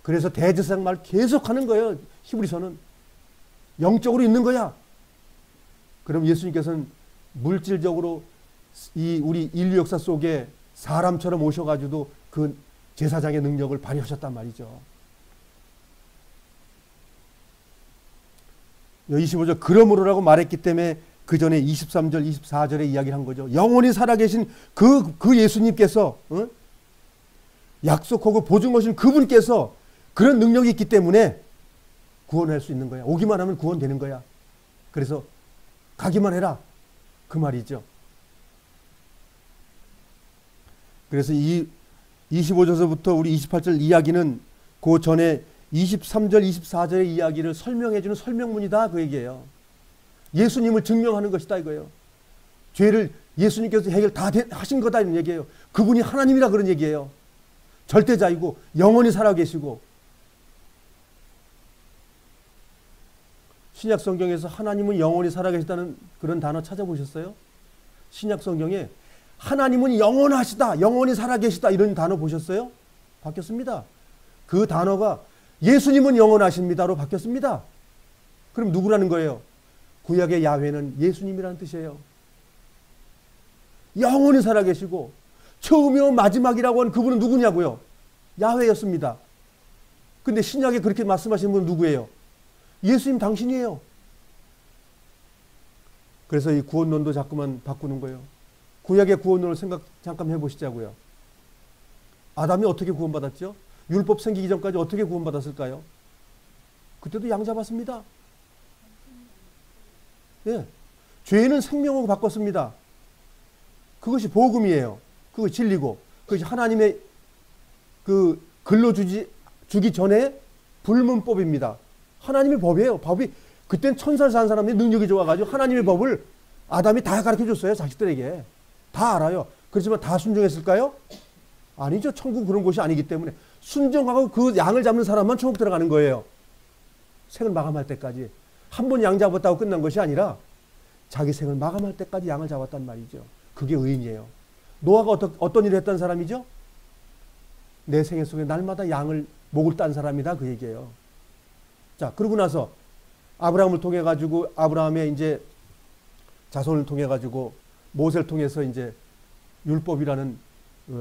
Speaker 1: 그래서 대제사장 말 계속하는 거예요. 히브리서는 영적으로 있는 거야. 그럼 예수님께서는 물질적으로 이 우리 인류 역사 속에 사람처럼 오셔가지고도 그 제사장의 능력을 발휘하셨단 말이죠. 25절 그러므로라고 말했기 때문에 그 전에 23절 24절에 이야기를 한 거죠. 영원히 살아계신 그 예수님께서 약속하고 보증하신 그분께서 그런 능력이 있기 때문에 구원할 수 있는 거야. 오기만 하면 구원되는 거야. 그래서 가기만 해라 그 말이죠. 그래서 이 25절서부터 우리 28절 이야기는 그 전에 23절 24절의 이야기를 설명해 주는 설명문이다 그 얘기예요. 예수님을 증명하는 것이다 이거예요. 죄를 예수님께서 해결 다 하신 거다 이런 얘기예요. 그분이 하나님이라 그런 얘기예요. 절대자이고 영원히 살아계시고. 신약 성경에서 하나님은 영원히 살아계시다는 그런 단어 찾아보셨어요? 신약 성경에 하나님은 영원하시다, 영원히 살아계시다 이런 단어 보셨어요? 바뀌었습니다. 그 단어가 예수님은 영원하십니다로 바뀌었습니다. 그럼 누구라는 거예요? 구약의 야훼는 예수님이라는 뜻이에요. 영원히 살아계시고 처음이요 마지막이라고 하는 그분은 누구냐고요? 야훼였습니다. 근데 신약에 그렇게 말씀하시는 분은 누구예요? 예수님 당신이에요. 그래서 이 구원론도 자꾸만 바꾸는 거예요. 구약의 구원론을 생각 잠깐 해보시자고요. 아담이 어떻게 구원받았죠? 율법 생기기 전까지 어떻게 구원받았을까요? 그때도 양 잡았습니다. 예. 죄는 생명으로 바꿨습니다. 그것이 복음이에요. 그것이 진리고, 그것이 하나님의 그 글로 주기 전에 불문법입니다. 하나님의 법이에요. 법이 그땐 천사를 산 사람들이 능력이 좋아가지고 하나님의 법을 아담이 다 가르쳐줬어요. 자식들에게. 다 알아요. 그렇지만 다 순종했을까요? 아니죠. 천국 그런 곳이 아니기 때문에 순종하고 그 양을 잡는 사람만 천국 들어가는 거예요. 생을 마감할 때까지. 한 번 양 잡았다고 끝난 것이 아니라 자기 생을 마감할 때까지 양을 잡았단 말이죠. 그게 의인이에요. 노아가 어떤 일을 했던 사람이죠? 내 생애 속에 날마다 양을 목을 딴 사람이다 그 얘기예요. 자, 그러고 나서 아브라함을 통해 가지고 아브라함의 이제 자손을 통해 가지고 모세를 통해서 이제 율법이라는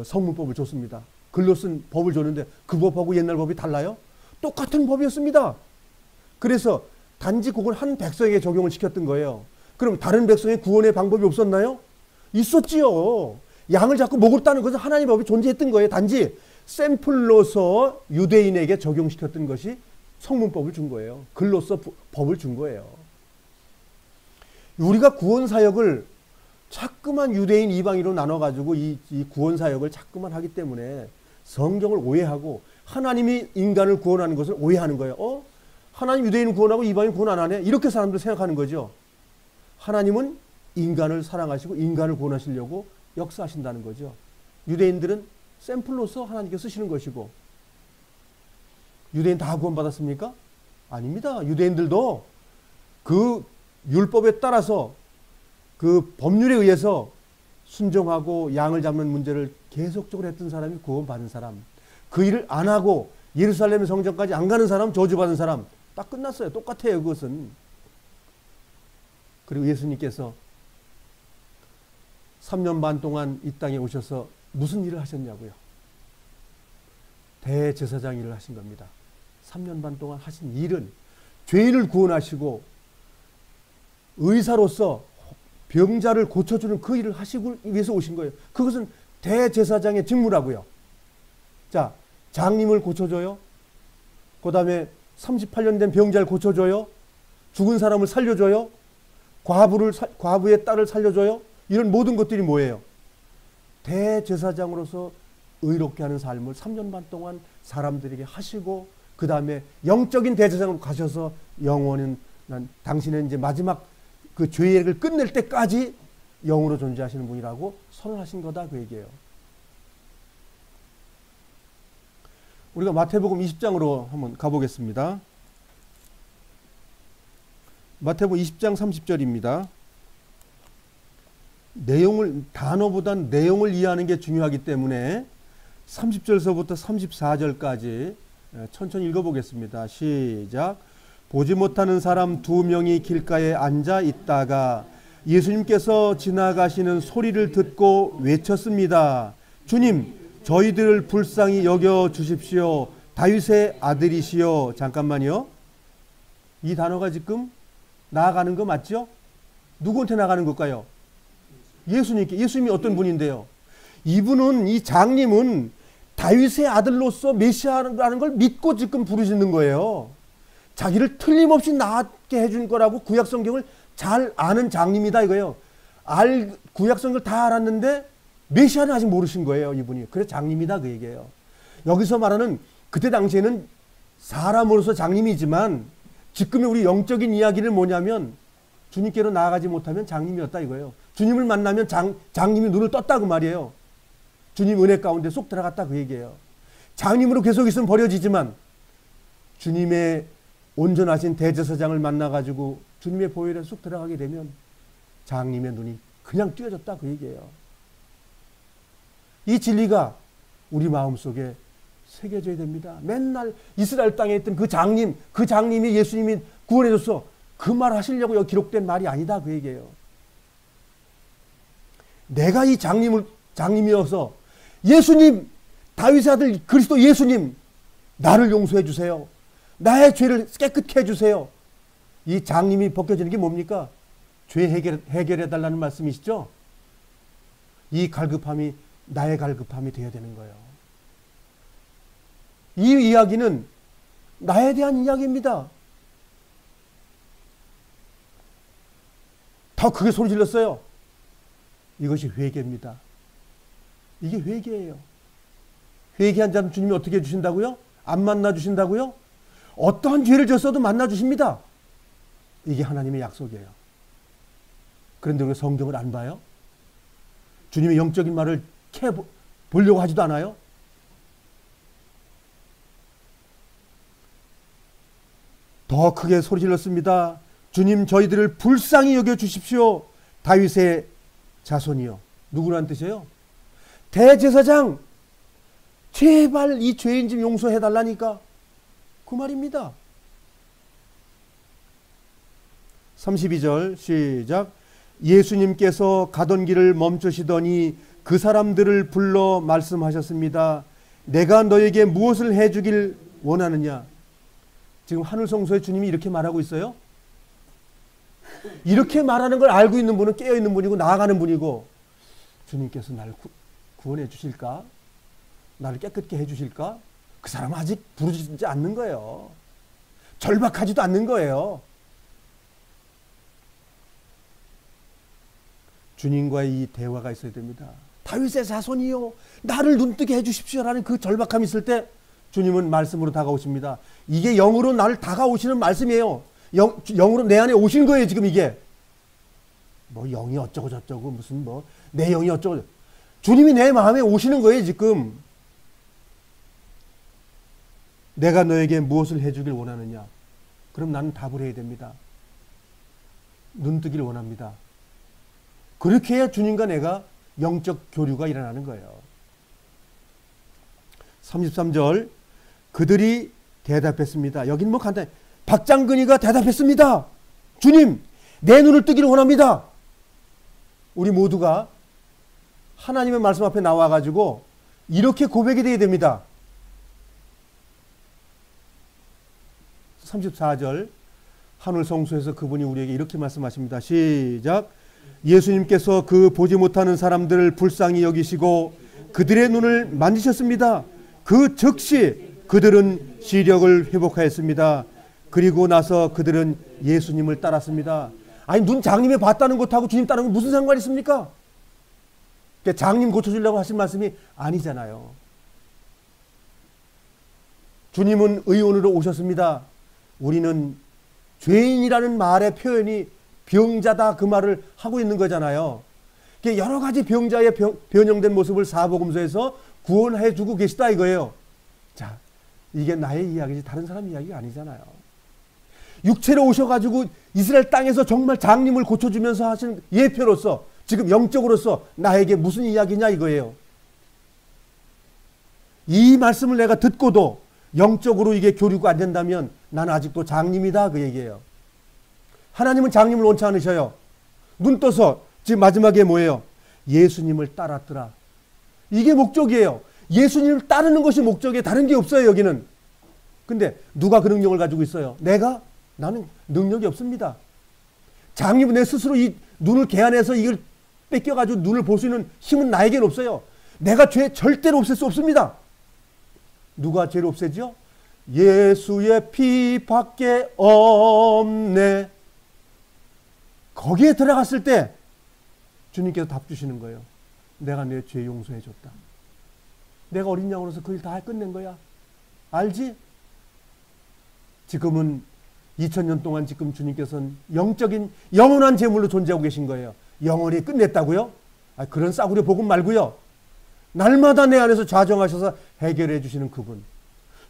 Speaker 1: 성문법을 줬습니다. 글로 쓴 법을 줬는데 그 법하고 옛날 법이 달라요? 똑같은 법이었습니다. 그래서 단지 그걸 한 백성에게 적용을 시켰던 거예요. 그럼 다른 백성의 구원의 방법이 없었나요? 있었지요. 양을 잡고 목을 따는 것은 하나님의 법이 존재했던 거예요. 단지 샘플로서 유대인에게 적용시켰던 것이 성문법을 준 거예요. 글로써 법을 준 거예요. 우리가 구원사역을 자꾸만 유대인 이방인으로 나눠가지고 이 구원사역을 자꾸만 하기 때문에 성경을 오해하고 하나님이 인간을 구원하는 것을 오해하는 거예요. 하나님 유대인을 구원하고 이방인 구원 안 하네? 이렇게 사람들 생각하는 거죠. 하나님은 인간을 사랑하시고 인간을 구원하시려고 역사하신다는 거죠. 유대인들은 샘플로서 하나님께 쓰시는 것이고, 유대인 다 구원받았습니까? 아닙니다. 유대인들도 그 율법에 따라서 그 법률에 의해서 순종하고 양을 잡는 문제를 계속적으로 했던 사람이 구원받은 사람, 그 일을 안 하고 예루살렘 성전까지 안 가는 사람, 저주받은 사람, 딱 끝났어요. 똑같아요. 그것은. 그리고 예수님께서 3년 반 동안 이 땅에 오셔서 무슨 일을 하셨냐고요? 대제사장 일을 하신 겁니다. 3년 반 동안 하신 일은 죄인을 구원하시고 의사로서 병자를 고쳐주는 그 일을 하시기 위해서 오신 거예요. 그것은 대제사장의 직무라고요. 자, 장님을 고쳐줘요. 그 다음에 38년 된 병자를 고쳐줘요. 죽은 사람을 살려줘요. 과부의 딸을 살려줘요. 이런 모든 것들이 뭐예요? 대제사장으로서 의롭게 하는 삶을 3년 반 동안 사람들에게 하시고, 그 다음에 영적인 대제사장으로 가셔서 영원은 당신은 이제 마지막 그 죄악을 끝낼 때까지 영으로 존재하시는 분이라고 선언하신 거다 그 얘기예요. 우리가 마태복음 20장으로 한번 가보겠습니다. 마태복음 20장 30절입니다. 단어보단 내용을 이해하는 게 중요하기 때문에 30절서부터 34절까지 천천히 읽어보겠습니다. 시작. 보지 못하는 사람 2명이 길가에 앉아 있다가 예수님께서 지나가시는 소리를 듣고 외쳤습니다. 주님, 저희들을 불쌍히 여겨 주십시오. 다윗의 아들이시여. 잠깐만요. 이 단어가 지금 나아가는 거 맞죠? 누구한테 나가는 걸까요? 예수님께. 예수님이 어떤 분인데요? 이분은, 이 장님은 다윗의 아들로서 메시아라는 걸 믿고 지금 부르시는 거예요. 자기를 틀림없이 낫게 해준 거라고 구약 성경을 잘 아는 장님이다 이거예요. 구약 성경을 다 알았는데 메시아는 아직 모르신 거예요, 이분이. 그래서 장님이다 그 얘기예요. 여기서 말하는 그때 당시에는 사람으로서 장님이지만 지금의 우리 영적인 이야기는 뭐냐면 주님께로 나아가지 못하면 장님이었다 이거예요. 주님을 만나면 장님이 눈을 떴다 그 말이에요. 주님 은혜 가운데 쏙 들어갔다 그 얘기예요. 장님으로 계속 있으면 버려지지만 주님의 온전하신 대제사장을 만나가지고 주님의 보혈에 쏙 들어가게 되면 장님의 눈이 그냥 띄어졌다 그 얘기예요. 이 진리가 우리 마음속에 새겨져야 됩니다. 맨날 이스라엘 땅에 있던 그 장님이 예수님이 구원해줬어. 그 말 하시려고 여기 기록된 말이 아니다 그 얘기예요. 내가 이 장님이어서 예수님, 다윗의 아들 그리스도 예수님, 나를 용서해 주세요. 나의 죄를 깨끗게 해주세요. 이 장님이 벗겨지는 게 뭡니까? 죄 해결해 달라는 말씀이시죠? 이 갈급함이 나의 갈급함이 되어야 되는 거예요. 이 이야기는 나에 대한 이야기입니다. 더 크게 소리 질렀어요. 이것이 회개입니다. 이게 회개예요. 회개한 자는 주님이 어떻게 해주신다고요? 안 만나주신다고요? 어떠한 죄를 졌어도 만나주십니다. 이게 하나님의 약속이에요. 그런데 우리가 성경을 안 봐요? 주님의 영적인 말을 보려고 하지도 않아요? 더 크게 소리 질렀습니다. 주님, 저희들을 불쌍히 여겨 주십시오. 다윗의 자손이요. 누구란 뜻이에요? 대제사장, 제발 이 죄인 좀 용서해 달라니까 그 말입니다. 32절 시작. 예수님께서 가던 길을 멈추시더니 그 사람들을 불러 말씀하셨습니다. 내가 너에게 무엇을 해주길 원하느냐? 지금 하늘성소에 주님이 이렇게 말하고 있어요. 이렇게 말하는 걸 알고 있는 분은 깨어있는 분이고 나아가는 분이고, 주님께서 나를 구원해 주실까? 나를 깨끗게 해 주실까? 그 사람은 아직 부르짖지 않는 거예요. 절박하지도 않는 거예요. 주님과의 이 대화가 있어야 됩니다. 다윗의 자손이요, 나를 눈뜨게 해 주십시오라는 그 절박함이 있을 때 주님은 말씀으로 다가오십니다. 이게 영으로 나를 다가오시는 말씀이에요. 영으로 내 안에 오신 거예요. 지금 이게 뭐 영이 어쩌고 저쩌고 무슨 뭐 내 영이 어쩌고, 주님이 내 마음에 오시는 거예요. 지금 내가 너에게 무엇을 해주길 원하느냐? 그럼 나는 답을 해야 됩니다. 눈뜨기를 원합니다. 그렇게 해야 주님과 내가 영적 교류가 일어나는 거예요. 33절 그들이 대답했습니다. 여긴 뭐 간단해. 박장근이가 대답했습니다. 주님, 내 눈을 뜨기를 원합니다. 우리 모두가 하나님의 말씀 앞에 나와가지고 이렇게 고백이 되어야 됩니다. 34절 하늘 성소에서 그분이 우리에게 이렇게 말씀하십니다. 시작. 예수님께서 그 보지 못하는 사람들을 불쌍히 여기시고 그들의 눈을 만지셨습니다. 그 즉시 그들은 시력을 회복하였습니다. 그리고 나서 그들은 예수님을 따랐습니다. 아니, 눈 장님이 봤다는 것하고 주님 따르는 건 무슨 상관이 있습니까? 장님 고쳐주려고 하신 말씀이 아니잖아요. 주님은 의원으로 오셨습니다. 우리는 죄인이라는 말의 표현이 병자다 그 말을 하고 있는 거잖아요. 여러 가지 병자의 변형된 모습을 사복음서에서 구원해 주고 계시다 이거예요. 자, 이게 나의 이야기지 다른 사람 이야기가 아니잖아요. 육체로 오셔가지고 이스라엘 땅에서 정말 장님을 고쳐주면서 하신 예표로서 지금 영적으로서 나에게 무슨 이야기냐 이거예요. 이 말씀을 내가 듣고도 영적으로 이게 교류가 안 된다면 나는 아직도 장님이다 그 얘기예요. 하나님은 장님을 원치 않으셔요. 눈 떠서 지금 마지막에 뭐예요? 예수님을 따랐더라. 이게 목적이에요. 예수님을 따르는 것이 목적이에요. 다른 게 없어요 여기는. 근데 누가 그 능력을 가지고 있어요? 내가? 나는 능력이 없습니다. 장님은 내 스스로 이 눈을 개안해서 이걸 뺏겨가지고 눈을 볼 수 있는 힘은 나에게는 없어요. 내가 죄 절대로 없앨 수 없습니다. 누가 죄를 없애죠? 예수의 피밖에 없네. 거기에 들어갔을 때 주님께서 답 주시는 거예요. 내가 내 죄 용서해 줬다. 내가 어린 양으로서 그 일 다 끝낸 거야. 알지? 지금은 2000년 동안 지금 주님께서는 영적인 영원한 제물로 존재하고 계신 거예요. 영원히 끝냈다고요? 그런 싸구려 복음 말고요. 날마다 내 안에서 좌정하셔서 해결해 주시는 그분.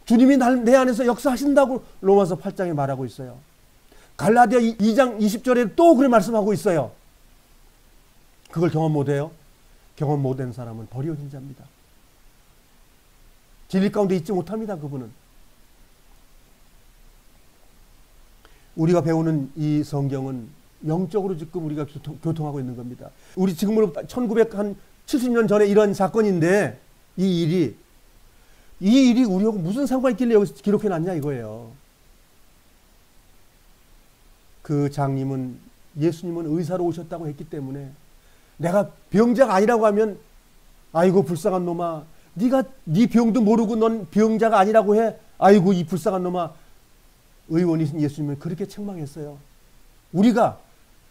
Speaker 1: 주님이 내 안에서 역사하신다고 로마서 8장에 말하고 있어요. 갈라디아 2장 20절에 또 그런 말씀하고 있어요. 그걸 경험 못해요? 경험 못한 사람은 버려진 자입니다. 진리 가운데 있지 못합니다. 그분은. 우리가 배우는 이 성경은 영적으로 지금 우리가 교통하고 있는 겁니다. 우리 지금으로부터 1970년 전에 이런 사건인데 이 일이 우리하고 무슨 상관이 있길래 여기서 기록해 놨냐 이거예요. 그 장님은 예수님은 의사로 오셨다고 했기 때문에 내가 병자가 아니라고 하면 아이고 불쌍한 놈아 네가 네 병도 모르고 넌 병자가 아니라고 해. 아이고 이 불쌍한 놈아. 의원이신 예수님은 그렇게 책망했어요. 우리가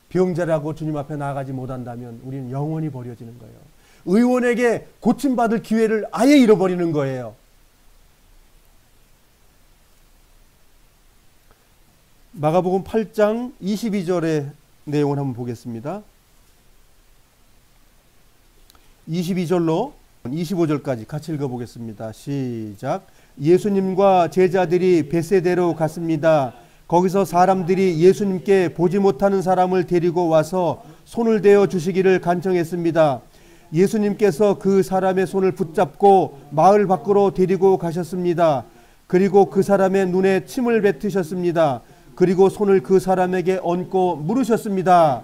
Speaker 1: 병자라고 주님 앞에 나아가지 못한다면 우리는 영원히 버려지는 거예요. 의원에게 고침받을 기회를 아예 잃어버리는 거예요. 마가복음 8장 22절의 내용을 한번 보겠습니다. 22절로 25절까지 같이 읽어보겠습니다. 시작. 예수님과 제자들이 벳세다로 갔습니다. 거기서 사람들이 예수님께 보지 못하는 사람을 데리고 와서 손을 대어 주시기를 간청했습니다. 예수님께서 그 사람의 손을 붙잡고 마을 밖으로 데리고 가셨습니다. 그리고 그 사람의 눈에 침을 뱉으셨습니다. 그리고 손을 그 사람에게 얹고 물으셨습니다.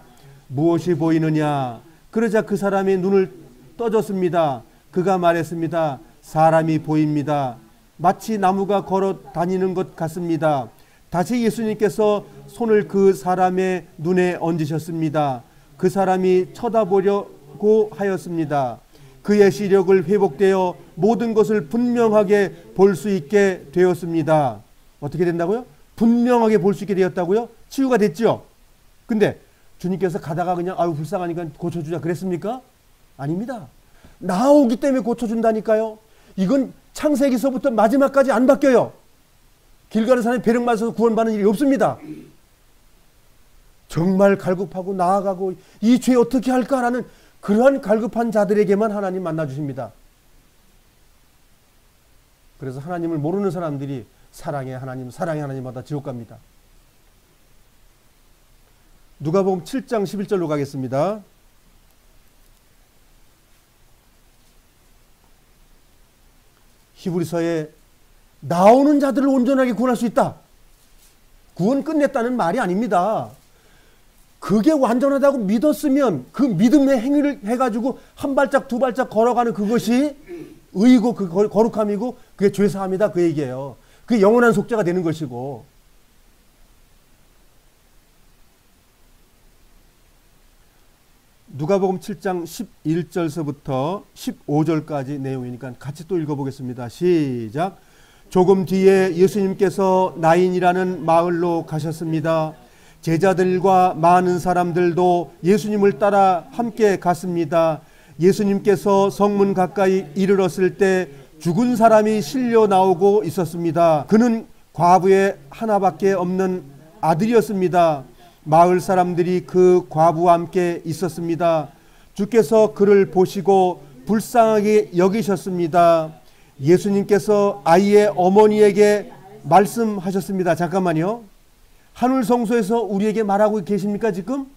Speaker 1: 무엇이 보이느냐? 그러자 그 사람이 눈을 떠줬습니다. 그가 말했습니다. 사람이 보입니다. 마치 나무가 걸어 다니는 것 같습니다. 다시 예수님께서 손을 그 사람의 눈에 얹으셨습니다. 그 사람이 쳐다보려고 하였습니다. 그의 시력을 회복되어 모든 것을 분명하게 볼 수 있게 되었습니다. 어떻게 된다고요? 분명하게 볼 수 있게 되었다고요? 치유가 됐죠? 근데 주님께서 가다가 그냥 아유 불쌍하니까 고쳐주자 그랬습니까? 아닙니다. 나오기 때문에 고쳐준다니까요. 이건 창세기서부터 마지막까지 안 바뀌어요. 길 가는 사람이 배령 맞아서 구원받는 일이 없습니다. 정말 갈급하고 나아가고 이 죄 어떻게 할까라는 그러한 갈급한 자들에게만 하나님 만나주십니다. 그래서 하나님을 모르는 사람들이 사랑의 하나님 하다 지옥 갑니다. 누가복음 7장 11절로 가겠습니다. 히브리서에 나오는 자들을 온전하게 구원할 수 있다. 구원 끝냈다는 말이 아닙니다. 그게 완전하다고 믿었으면 그 믿음의 행위를 해가지고 한 발짝 두 발짝 걸어가는 그것이 의이고 그 거룩함이고 그게 죄사함이다 그 얘기예요. 그게 영원한 속죄가 되는 것이고. 누가복음 7장 11절서부터 15절까지 내용이니까 같이 또 읽어보겠습니다. 시작. 조금 뒤에 예수님께서 나인이라는 마을로 가셨습니다. 제자들과 많은 사람들도 예수님을 따라 함께 갔습니다. 예수님께서 성문 가까이 이르렀을 때 죽은 사람이 실려 나오고 있었습니다. 그는 과부의 하나밖에 없는 아들이었습니다. 마을 사람들이 그 과부와 함께 있었습니다. 주께서 그를 보시고 불쌍하게 여기셨습니다. 예수님께서 아이의 어머니에게 말씀하셨습니다. 잠깐만요. 하늘 성소에서 우리에게 말하고 계십니까 지금?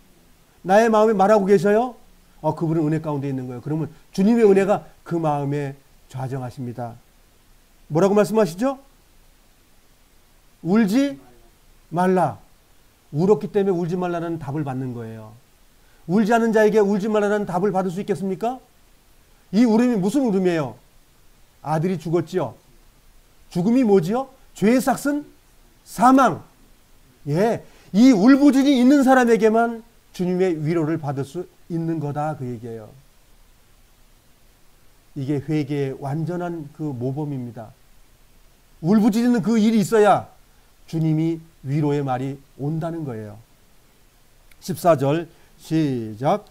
Speaker 1: 나의 마음에 말하고 계셔요? 그분은 은혜 가운데 있는 거예요. 그러면 주님의 은혜가 그 마음에 좌정하십니다. 뭐라고 말씀하시죠? 울지 말라. 울었기 때문에 울지 말라는 답을 받는 거예요. 울지 않는 자에게 울지 말라는 답을 받을 수 있겠습니까? 이 울음이 무슨 울음이에요? 아들이 죽었지요. 죽음이 뭐지요? 죄의 삭은 사망. 예, 이 울부짖이 있는 사람에게만 주님의 위로를 받을 수 있는 거다, 그 얘기예요. 이게 회개의 완전한 그 모범입니다. 울부짖는 그 일이 있어야 주님이 위로의 말이 온다는 거예요. 14절 시작.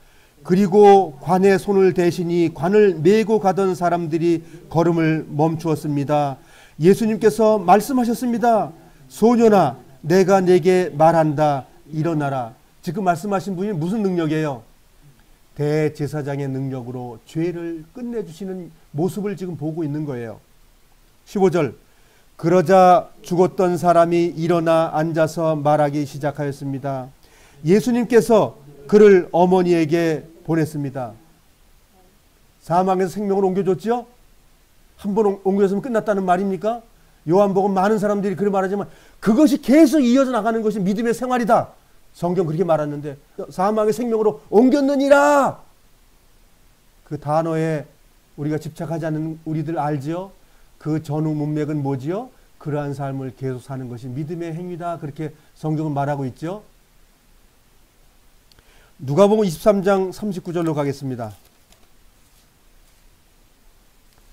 Speaker 1: 그리고 관에 손을 대시니 관을 메고 가던 사람들이 걸음을 멈추었습니다. 예수님께서 말씀하셨습니다. 소년아, 내가 네게 말한다. 일어나라. 지금 말씀하신 분이 무슨 능력이에요? 대제사장의 능력으로 죄를 끝내주시는 모습을 지금 보고 있는 거예요. 15절. 그러자 죽었던 사람이 일어나 앉아서 말하기 시작하였습니다. 예수님께서 그를 어머니에게 보냈습니다. 사망에서 생명을 옮겨줬죠? 한 번 옮겨줬으면 끝났다는 말입니까? 요한복음 많은 사람들이 그렇게 말하지만 그것이 계속 이어져 나가는 것이 믿음의 생활이다. 성경 그렇게 말하는데 사망의 생명으로 옮겼느니라. 그 단어에 우리가 집착하지 않는 우리들 알지요? 그 전후 문맥은 뭐지요? 그러한 삶을 계속 사는 것이 믿음의 행위다. 그렇게 성경은 말하고 있죠. 누가복음 23장 39절로 가겠습니다.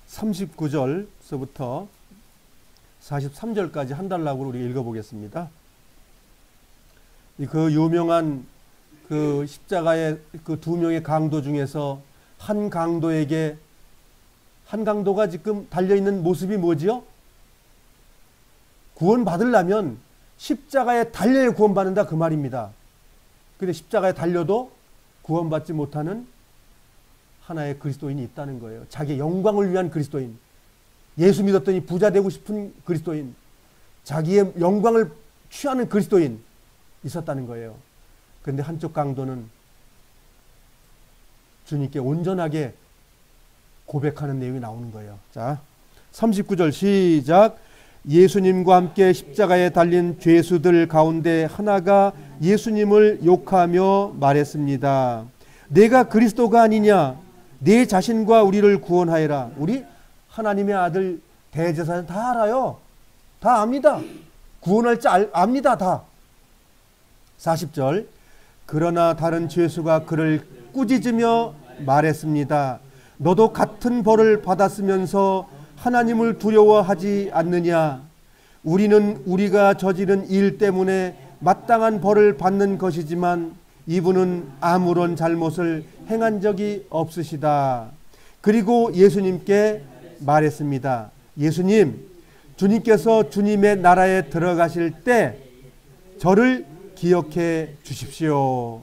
Speaker 1: 39절서부터 43절까지 한 달락으로 우리 읽어보겠습니다. 그 유명한 그 십자가의 그 두 명의 강도 중에서 한 강도에게 한 강도가 지금 달려있는 모습이 뭐지요? 구원받으려면 십자가에 달려야 구원받는다, 그 말입니다. 근데 십자가에 달려도 구원받지 못하는 하나의 그리스도인이 있다는 거예요. 자기의 영광을 위한 그리스도인. 예수 믿었더니 부자 되고 싶은 그리스도인. 자기의 영광을 취하는 그리스도인 있었다는 거예요. 그런데 한쪽 강도는 주님께 온전하게 고백하는 내용이 나오는 거예요. 자, 39절 시작. 예수님과 함께 십자가에 달린 죄수들 가운데 하나가 예수님을 욕하며 말했습니다. 내가 그리스도가 아니냐? 내 자신과 우리를 구원하여라. 우리 하나님의 아들 대제사장 다 알아요. 다 압니다. 구원할 줄 압니다. 다. 40절. 그러나 다른 죄수가 그를 꾸짖으며 말했습니다. 너도 같은 벌을 받았으면서 하나님을 두려워하지 않느냐? 우리는 우리가 저지른 일 때문에 마땅한 벌을 받는 것이지만 이분은 아무런 잘못을 행한 적이 없으시다. 그리고 예수님께 말했습니다. 예수님, 주님께서 주님의 나라에 들어가실 때 저를 기억해 주십시오.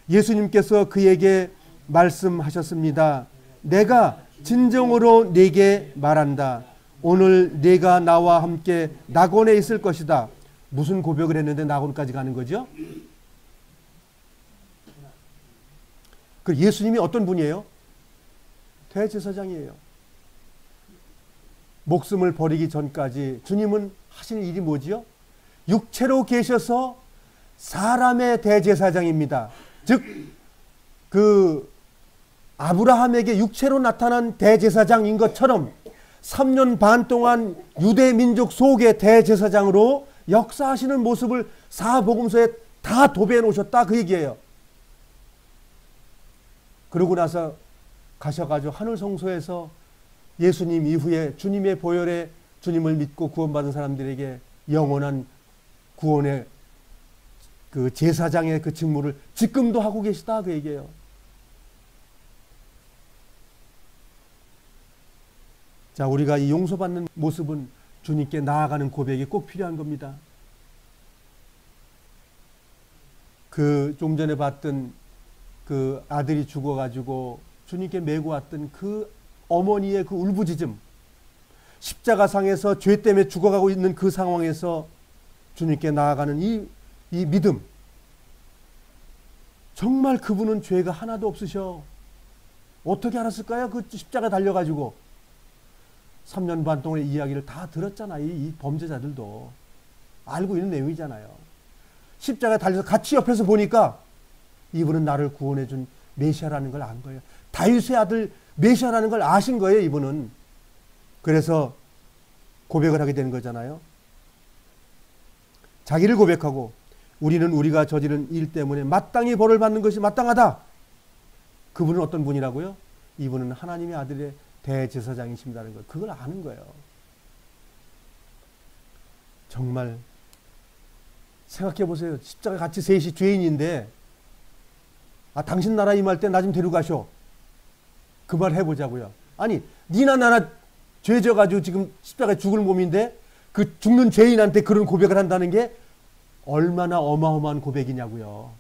Speaker 1: 예수님께서 그에게 말씀하셨습니다. 내가 진정으로 네게 말한다. 오늘 네가 나와 함께 낙원에 있을 것이다. 무슨 고백을 했는데 낙원까지 가는 거죠? 그 예수님이 어떤 분이에요? 대제사장이에요. 목숨을 버리기 전까지 주님은 하시는 일이 뭐지요? 육체로 계셔서 사람의 대제사장입니다. 즉, 그 아브라함에게 육체로 나타난 대제사장인 것처럼 3년 반 동안 유대 민족 속의 대제사장으로 역사하시는 모습을 사복음서에 다 도배해 놓으셨다, 그 얘기예요. 그러고 나서 가셔가지고 하늘 성소에서 예수님 이후에 주님의 보혈에 주님을 믿고 구원받은 사람들에게 영원한 구원의 그 제사장의 그 직무를 지금도 하고 계시다, 그 얘기예요. 자, 우리가 이 용서받는 모습은 주님께 나아가는 고백이 꼭 필요한 겁니다. 그 좀 전에 봤던 그 아들이 죽어가지고 주님께 메고 왔던 그 어머니의 그 울부짖음, 십자가상에서 죄 때문에 죽어가고 있는 그 상황에서 주님께 나아가는 이 믿음, 정말 그분은 죄가 하나도 없으셔. 어떻게 알았을까요? 그 십자가 달려가지고 3년 반 동안의 이야기를 다 들었잖아, 이 범죄자들도. 알고 있는 내용이잖아요. 십자가에 달려서 같이 옆에서 보니까 이분은 나를 구원해 준 메시아라는 걸 안 거예요. 다윗의 아들 메시아라는 걸 아신 거예요, 이분은. 그래서 고백을 하게 되는 거잖아요. 자기를 고백하고 우리는 우리가 저지른 일 때문에 마땅히 벌을 받는 것이 마땅하다. 그분은 어떤 분이라고요? 이분은 하나님의 아들의 대제사장이십니다는 걸, 그걸 아는 거예요. 정말 생각해 보세요. 십자가 같이 셋이 죄인인데 당신 나라 임할 때 나 좀 데려가쇼. 그 말 해보자고요. 아니 니나 나나 죄 져가지고 지금 십자가에 죽을 몸인데 그 죽는 죄인한테 그런 고백을 한다는 게 얼마나 어마어마한 고백이냐고요.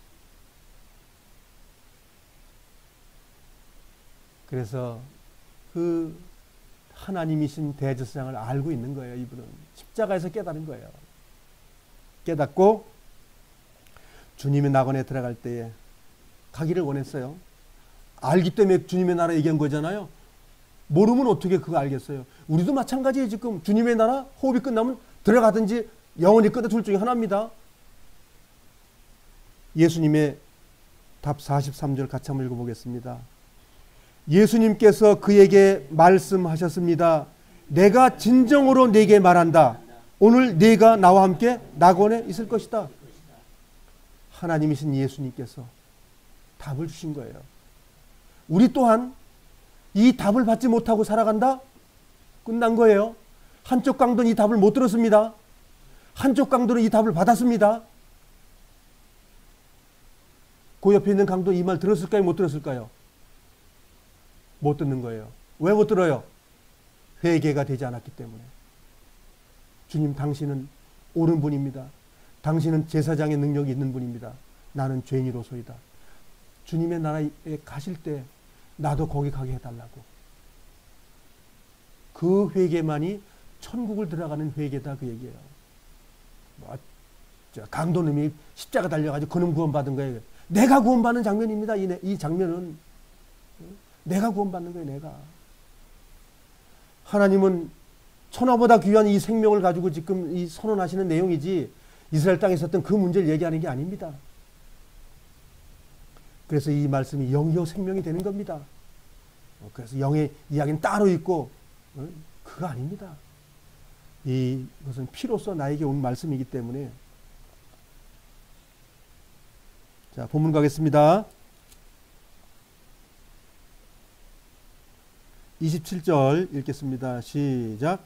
Speaker 1: 그래서 그 하나님이신 대제사장을 알고 있는 거예요. 이분은 십자가에서 깨달은 거예요. 깨닫고 주님의 낙원에 들어갈 때에 가기를 원했어요. 알기 때문에 주님의 나라 얘기한 거잖아요. 모르면 어떻게 그거 알겠어요. 우리도 마찬가지예요. 지금 주님의 나라 호흡이 끝나면 들어가든지 영원히 끝나 둘 중에 하나입니다. 예수님의 답 43절 같이 한번 읽어보겠습니다. 예수님께서 그에게 말씀하셨습니다. 내가 진정으로 네게 말한다. 오늘 네가 나와 함께 낙원에 있을 것이다. 하나님이신 예수님께서 답을 주신 거예요. 우리 또한 이 답을 받지 못하고 살아간다? 끝난 거예요. 한쪽 강도는 이 답을 못 들었습니다. 한쪽 강도는 이 답을 받았습니다. 그 옆에 있는 강도는 이 말 들었을까요? 못 들었을까요? 못 듣는 거예요. 왜 못 들어요? 회개가 되지 않았기 때문에. 주님, 당신은 옳은 분입니다. 당신은 제사장의 능력이 있는 분입니다. 나는 죄인이로소이다. 주님의 나라에 가실 때 나도 거기 가게 해달라고. 그 회개만이 천국을 들어가는 회개다, 그 얘기예요. 강도놈이 십자가 달려가지고 그놈 구원받은 거예요. 내가 구원받는 장면입니다. 이 장면은 내가 구원받는 거예요. 내가. 하나님은 천하보다 귀한 이 생명을 가지고 지금 이 선언하시는 내용이지 이스라엘 땅에 있었던 그 문제를 얘기하는 게 아닙니다. 그래서 이 말씀이 영이요 생명이 되는 겁니다. 그래서 영의 이야기는 따로 있고 그거 아닙니다. 이것은 피로써 나에게 온 말씀이기 때문에. 자, 본문 가겠습니다. 27절 읽겠습니다. 시작.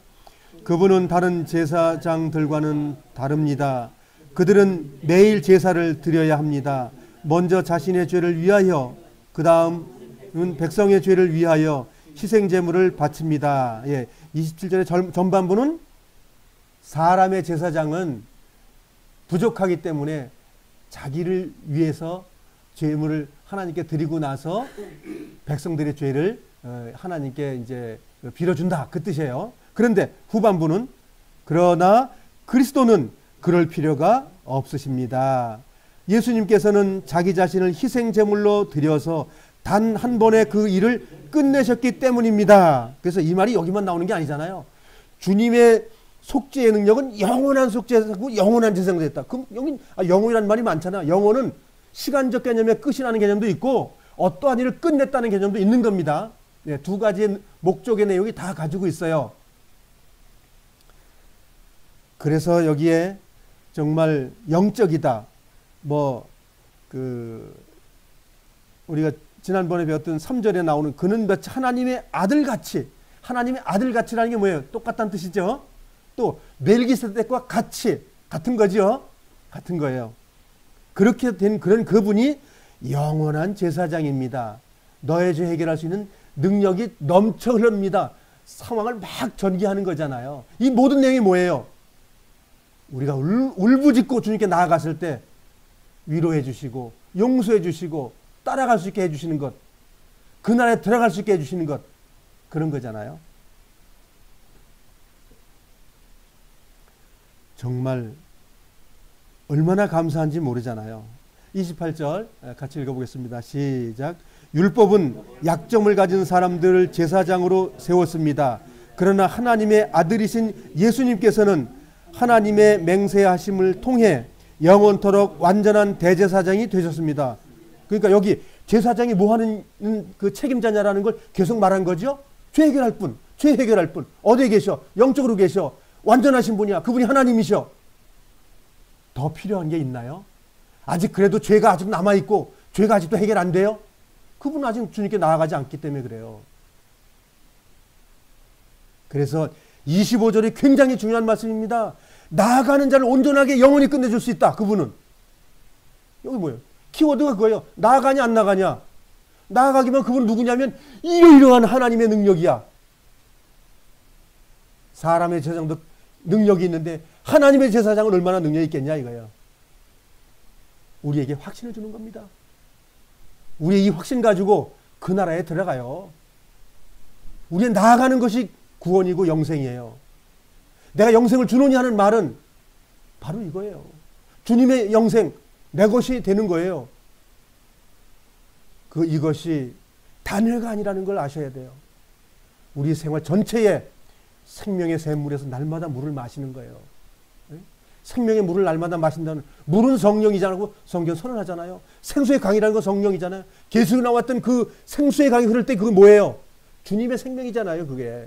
Speaker 1: 그분은 다른 제사장들과는 다릅니다. 그들은 매일 제사를 드려야 합니다. 먼저 자신의 죄를 위하여, 그 다음은 백성의 죄를 위하여 희생제물을 바칩니다. 27절의 전반부는 사람의 제사장은 부족하기 때문에 자기를 위해서 제물을 하나님께 드리고 나서 백성들의 죄를 하나님께 이제 빌어준다, 그 뜻이에요. 그런데 후반부는 그러나 그리스도는 그럴 필요가 없으십니다. 예수님께서는 자기 자신을 희생 제물로 드려서 단 한 번에 그 일을 끝내셨기 때문입니다. 그래서 이 말이 여기만 나오는 게 아니잖아요. 주님의 속죄의 능력은 영원한 속죄하고 영원한 제사가 됐다. 그럼 여기 영원이라는 말이 많잖아. 영원은 시간적 개념의 끝이라는 개념도 있고 어떠한 일을 끝냈다는 개념도 있는 겁니다. 네, 두 가지의 목적의 내용이 다 가지고 있어요. 그래서 여기에 정말 영적이다. 우리가 지난번에 배웠던 3절에 나오는 그는 마치 하나님의 아들같이, 하나님의 아들같이라는 게 뭐예요? 똑같다는 뜻이죠. 또 멜기세덱과 같이, 같은 거죠. 같은 거예요. 그렇게 된 그런 그분이 영원한 제사장입니다. 너의 죄 해결할 수 있는 능력이 넘쳐 흐릅니다. 상황을 막 전개하는 거잖아요. 이 모든 내용이 뭐예요? 우리가 울부짖고 주님께 나아갔을 때 위로해 주시고 용서해 주시고 따라갈 수 있게 해주시는 것, 그 나라에 들어갈 수 있게 해주시는 것, 그런 거잖아요. 정말 얼마나 감사한지 모르잖아요. 28절 같이 읽어보겠습니다. 시작. 율법은 약점을 가진 사람들을 제사장으로 세웠습니다. 그러나 하나님의 아들이신 예수님께서는 하나님의 맹세하심을 통해 영원토록 완전한 대제사장이 되셨습니다. 그러니까 여기 제사장이 뭐 하는 그 책임자냐라는 걸 계속 말한 거죠. 죄 해결할 분, 죄 해결할 분. 어디에 계셔? 영적으로 계셔. 완전하신 분이야. 그분이 하나님이셔. 더 필요한 게 있나요? 아직 그래도 죄가 아직 남아있고 죄가 아직도 해결 안 돼요? 그분은 아직 주님께 나아가지 않기 때문에 그래요. 그래서 25절이 굉장히 중요한 말씀입니다. 나아가는 자를 온전하게 영원히 끝내줄 수 있다. 그분은. 여기 뭐예요? 키워드가 그거예요. 나아가냐 안 나가냐. 나아가기만 그분은 누구냐면 이러이러한 하나님의 능력이야. 사람의 제사장도 능력이 있는데 하나님의 제사장은 얼마나 능력이 있겠냐 이거예요. 우리에게 확신을 주는 겁니다. 우리의 이 확신 가지고 그 나라에 들어가요. 우리의 나아가는 것이 구원이고 영생이에요. 내가 영생을 주노니 하는 말은 바로 이거예요. 주님의 영생, 내 것이 되는 거예요. 이것이 단회가 아니라는 걸 아셔야 돼요. 우리 생활 전체에 생명의 샘물에서 날마다 물을 마시는 거예요. 생명의 물을 날마다 마신다는, 물은 성령이잖아요. 성경 선언하잖아요. 생수의 강이라는 건 성령이잖아요. 계시록 나왔던 그 생수의 강이 흐를 때 그게 뭐예요? 주님의 생명이잖아요. 그게.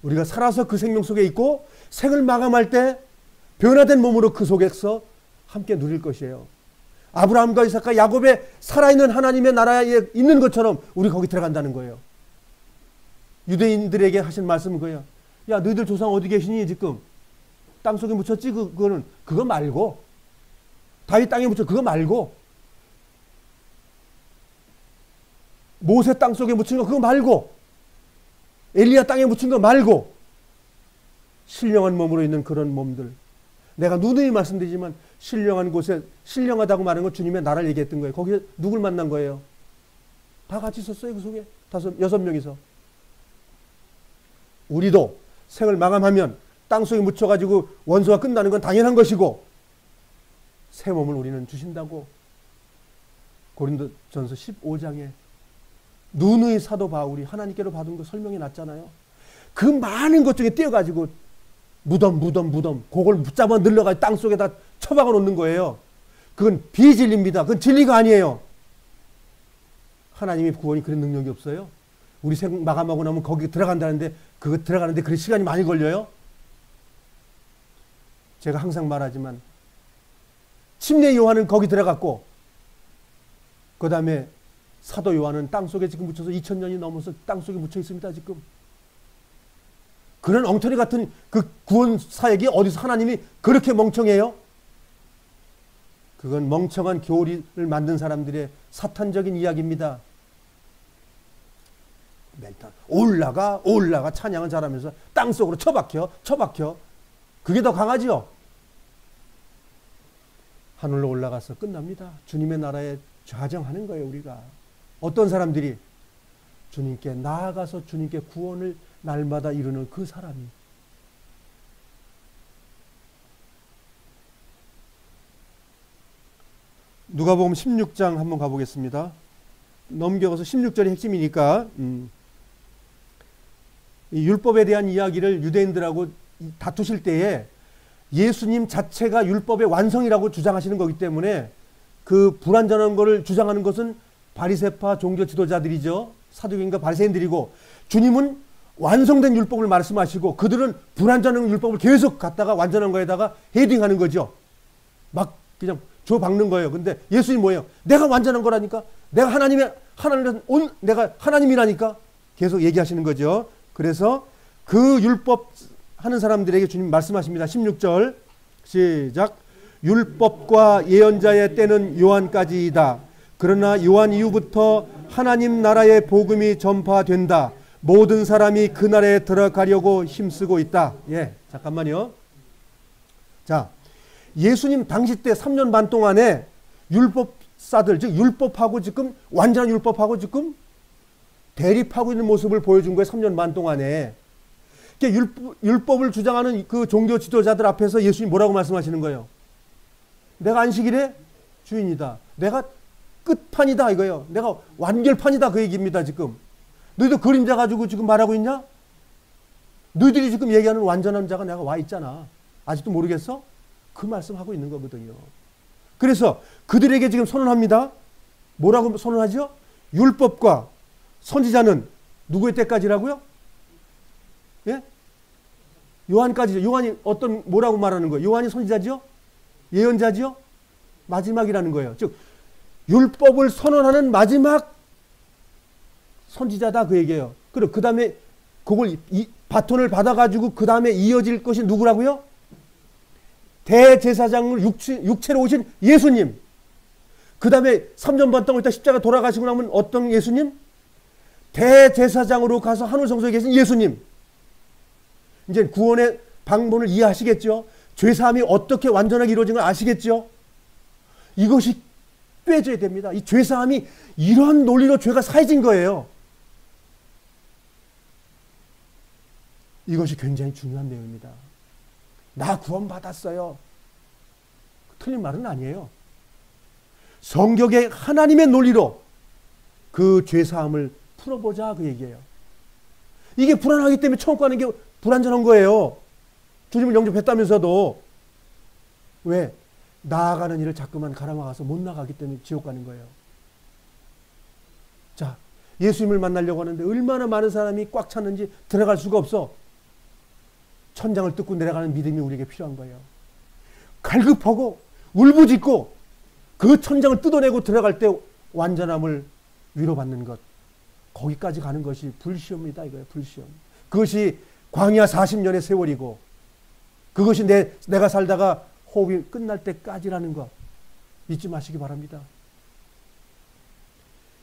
Speaker 1: 우리가 살아서 그 생명 속에 있고 생을 마감할 때 변화된 몸으로 그 속에서 함께 누릴 것이에요. 아브라함과 이삭과 야곱의 살아있는 하나님의 나라에 있는 것처럼 우리 거기 들어간다는 거예요. 유대인들에게 하신 말씀은 그거예요. 야, 너희들 조상 어디 계시니 지금? 땅속에 묻혔지? 그거 말고. 다윗 땅에 묻혀 그거 말고. 모세 땅속에 묻힌 거 그거 말고. 엘리야 땅에 묻힌 거 말고. 신령한 몸으로 있는 그런 몸들. 내가 누누이 말씀드리지만 신령한 곳에, 신령하다고 말하는 건 주님의 나라를 얘기했던 거예요. 거기에 누굴 만난 거예요? 다 같이 있었어요. 그 속에. 6명이서. 우리도 생을 마감하면 땅속에 묻혀가지고 원소가 끝나는 건 당연한 것이고 새 몸을 우리는 주신다고 고린도전서 15장에 누누이 사도 바울이 하나님께로 받은 거 설명해 놨잖아요. 그 많은 것 중에 떼어가지고 무덤 그걸 붙잡아 늘려가지고 땅속에다 처박아 놓는 거예요. 그건 비진리입니다. 그건 진리가 아니에요. 하나님의 구원이 그런 능력이 없어요. 우리 생 마감하고 나면 거기 들어간다는데 그거 들어가는데 그런 시간이 많이 걸려요. 제가 항상 말하지만 침례 요한은 거기 들어갔고 그 다음에 사도 요한은 땅속에 지금 묻혀서 2000년이 넘어서 땅속에 묻혀 있습니다. 지금. 그런 엉터리 같은 그 구원 사역이 어디서 하나님이 그렇게 멍청해요? 그건 멍청한 교리를 만든 사람들의 사탄적인 이야기입니다. 멘탈 올라가 찬양을 잘하면서 땅속으로 처박혀. 그게 더 강하지요. 하늘로 올라가서 끝납니다. 주님의 나라에 좌정하는 거예요. 우리가. 어떤 사람들이 주님께 나아가서 주님께 구원을 날마다 이루는 그 사람이. 누가복음 16장 한번 가보겠습니다. 넘겨가서 16절이 핵심이니까 이 율법에 대한 이야기를 유대인들하고 다투실 때에 예수님 자체가 율법의 완성이라고 주장하시는 거기 때문에 그 불완전한 것을 주장하는 것은 바리새파 종교 지도자들이죠. 사두개인과 바리새인들이고 주님은 완성된 율법을 말씀하시고 그들은 불완전한 율법을 계속 갖다가 완전한 거에다가 헤딩하는 거죠. 막 그냥 줘박는 거예요. 근데 예수님 뭐예요? 내가 완전한 거라니까. 내가 내가 하나님이라니까. 계속 얘기하시는 거죠. 그래서 그 율법 하는 사람들에게 주님 말씀하십니다. 16절 시작. 율법과 예언자의 때는 요한까지이다. 그러나 요한 이후부터 하나님 나라의 복음이 전파된다. 모든 사람이 그 나라에 들어가려고 힘쓰고 있다. 예, 잠깐만요. 자, 예수님 당시 때 3년 반 동안에 율법사들, 즉 율법하고 지금 완전한 율법하고 지금 대립하고 있는 모습을 보여준 거예요. 3년 반 동안에. 율법을 주장하는 그 종교 지도자들 앞에서 예수님 뭐라고 말씀하시는 거예요? 내가 안식일의 주인이다. 내가 끝판이다 이거예요. 내가 완결판이다 그 얘기입니다. 지금. 너희도 그림자 가지고 지금 말하고 있냐? 너희들이 지금 얘기하는 완전한 자가 내가 와 있잖아. 아직도 모르겠어? 그 말씀하고 있는 거거든요. 그래서 그들에게 지금 선언합니다. 뭐라고 선언하죠? 율법과 선지자는 누구의 때까지라고요? 예? 요한까지죠. 요한이 뭐라고 말하는 거예요? 요한이 선지자죠? 예언자죠? 마지막이라는 거예요. 즉, 율법을 선언하는 마지막 선지자다 그 얘기예요. 그리고 그 다음에 그걸 바톤을 받아가지고 그 다음에 이어질 것이 누구라고요? 대제사장으로 육체로 오신 예수님. 그 다음에 3년 반 동안 있다 십자가 돌아가시고 나면 어떤 예수님? 대제사장으로 가서 하늘 성소에 계신 예수님. 이제 구원의 방법을 이해하시겠죠? 죄사함이 어떻게 완전하게 이루어진 걸 아시겠죠? 이것이 꿰져야 됩니다. 이 죄사함이 이런 논리로 죄가 사해진 거예요. 이것이 굉장히 중요한 내용입니다. 나 구원받았어요. 틀린 말은 아니에요. 성경의 하나님의 논리로 그 죄사함을 풀어보자 그 얘기예요. 이게 불안하기 때문에 천국 가는 게 불안전한 거예요. 주님을 영접했다면서도. 왜? 나아가는 일을 자꾸만 가라막아서 못 나가기 때문에 지옥 가는 거예요. 자, 예수님을 만나려고 하는데 얼마나 많은 사람이 꽉 찼는지 들어갈 수가 없어. 천장을 뜯고 내려가는 믿음이 우리에게 필요한 거예요. 갈급하고 울부짖고 그 천장을 뜯어내고 들어갈 때 완전함을 위로받는 것. 거기까지 가는 것이 불시험이다 이거예요. 불시험. 그것이 광야 40년의 세월이고 그것이 내가 살다가 호흡이 끝날 때까지라는 것 잊지 마시기 바랍니다.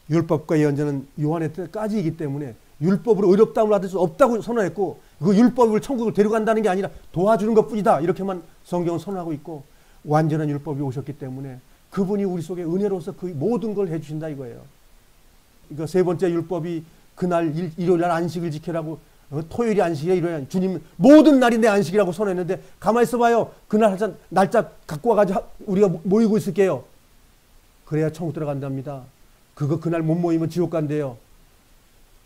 Speaker 1: 율법과 예언자는 요한의 때까지이기 때문에 율법으로 의롭다함을 받을 수 없다고 선언했고 그 율법을 천국을 데려간다는 게 아니라 도와주는 것뿐이다. 이렇게만 성경은 선언하고 있고 완전한 율법이 오셨기 때문에 그분이 우리 속에 은혜로서 그 모든 걸 해주신다 이거예요. 그러니까 세 번째 율법이 그날 일요일 날 안식을 지키라고 토요일이 안식이야 이러야 주님 모든 날이 내 안식이라고 선언했는데 가만히 있어봐요. 그날 하자 날짜 갖고 와가지고 우리가 모이고 있을게요. 그래야 천국 들어간답니다. 그날 못 모이면 지옥 간대요.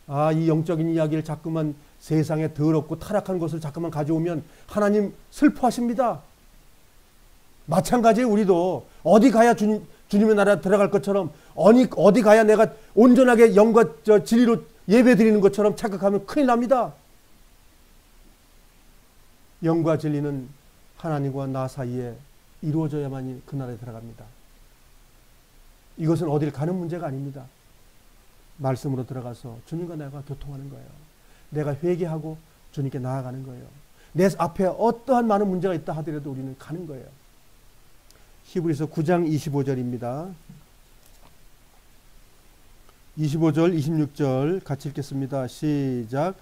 Speaker 1: 아, 이 영적인 이야기를 자꾸만 세상에 더럽고 타락한 것을 자꾸만 가져오면 하나님 슬퍼하십니다. 마찬가지예요. 우리도 어디 가야 주님의 나라 들어갈 것처럼 어디 가야 내가 온전하게 영과 진리로 예배 드리는 것처럼 착각하면 큰일 납니다. 영과 진리는 하나님과 나 사이에 이루어져야만이 그 나라에 들어갑니다. 이것은 어딜 가는 문제가 아닙니다. 말씀으로 들어가서 주님과 내가 교통하는 거예요. 내가 회개하고 주님께 나아가는 거예요. 내 앞에 어떠한 많은 문제가 있다 하더라도 우리는 가는 거예요. 히브리서 9장 25절입니다. 25절 26절 같이 읽겠습니다. 시작.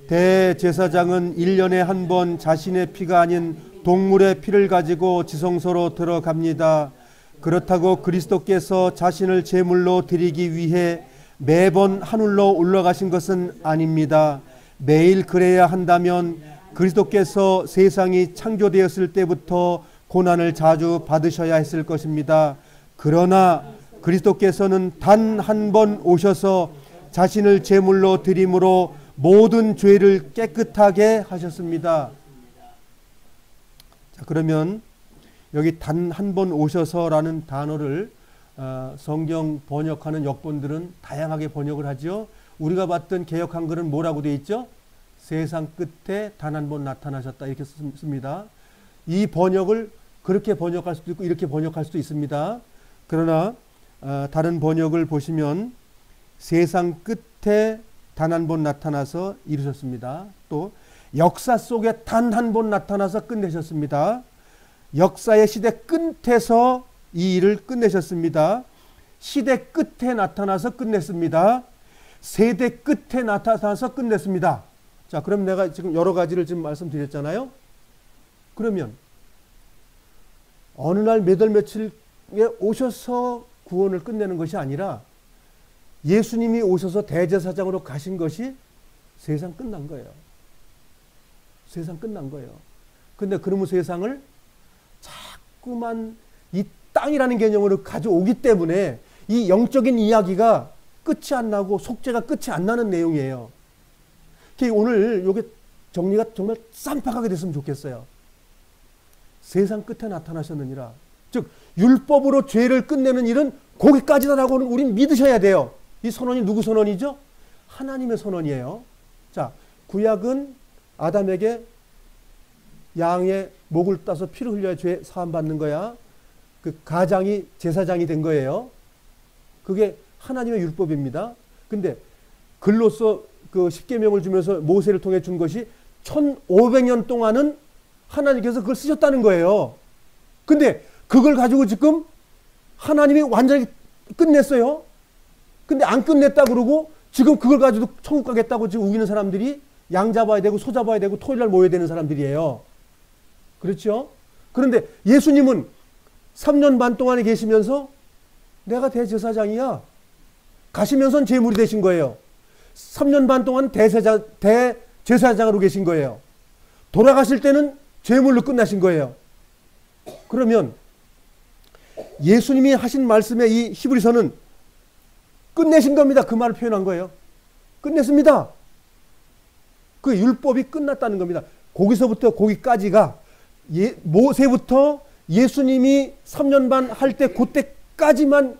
Speaker 1: 대제사장은 1년에 한 번 자신의 피가 아닌 동물의 피를 가지고 지성소로 들어갑니다. 그렇다고 그리스도께서 자신을 제물로 드리기 위해 매번 하늘로 올라가신 것은 아닙니다. 매일 그래야 한다면 그리스도께서 세상이 창조되었을 때부터 고난을 자주 받으셔야 했을 것입니다. 그러나 그리스도께서는 단 한 번 오셔서 자신을 제물로 드림으로 모든 죄를 깨끗하게 하셨습니다. 자, 그러면 여기 단 한 번 오셔서라는 단어를 성경 번역하는 역본들은 다양하게 번역을 하죠. 우리가 봤던 개역 한글은 뭐라고 되어 있죠? 세상 끝에 단 한 번 나타나셨다 이렇게 씁니다. 이 번역을 그렇게 번역할 수도 있고 이렇게 번역할 수도 있습니다. 그러나 다른 번역을 보시면 세상 끝에 단 한 번 나타나서 이루셨습니다. 또 역사 속에 단 한 번 나타나서 끝내셨습니다. 역사의 시대 끝에서 이 일을 끝내셨습니다. 시대 끝에 나타나서 끝냈습니다. 세대 끝에 나타나서 끝냈습니다. 자, 그럼 내가 지금 여러 가지를 지금 말씀드렸잖아요. 그러면 어느 날 몇 월 며칠에 오셔서 구원을 끝내는 것이 아니라 예수님이 오셔서 대제사장으로 가신 것이 세상 끝난 거예요. 세상 끝난 거예요. 근데 그러면 세상을 자꾸만 이 땅이라는 개념으로 가져오기 때문에 이 영적인 이야기가 끝이 안 나고 속죄가 끝이 안 나는 내용이에요. 오늘 요게 정리가 정말 쌈박하게 됐으면 좋겠어요. 세상 끝에 나타나셨느니라. 즉 율법으로 죄를 끝내는 일은 거기까지다라고 우린 믿으셔야 돼요. 이 선언이 누구 선언이죠? 하나님의 선언이에요. 자, 구약은 아담에게 양의 목을 따서 피를 흘려야 죄 사함 받는 거야. 그 가장이 제사장이 된 거예요. 그게 하나님의 율법입니다. 근데 글로써 그 십계명을 주면서 모세를 통해 준 것이 1500년 동안은 하나님께서 그걸 쓰셨다는 거예요. 근데 그걸 가지고 지금 하나님이 완전히 끝냈어요. 근데 안 끝냈다 그러고 지금 그걸 가지고 천국 가겠다고 지금 우기는 사람들이 양 잡아야 되고 소 잡아야 되고 토요일 날 모여야 되는 사람들이에요. 그렇죠? 그런데 예수님은 3년 반 동안에 계시면서 내가 대제사장이야. 가시면서는 제물이 되신 거예요. 3년 반 동안 대제사장으로 계신 거예요. 돌아가실 때는 제물로 끝나신 거예요. 그러면 예수님이 하신 말씀의 이 히브리서는 끝내신 겁니다. 그 말을 표현한 거예요. 끝냈습니다. 그 율법이 끝났다는 겁니다. 거기서부터 거기까지가 모세부터 예수님이 3년 반 할 때 그때까지만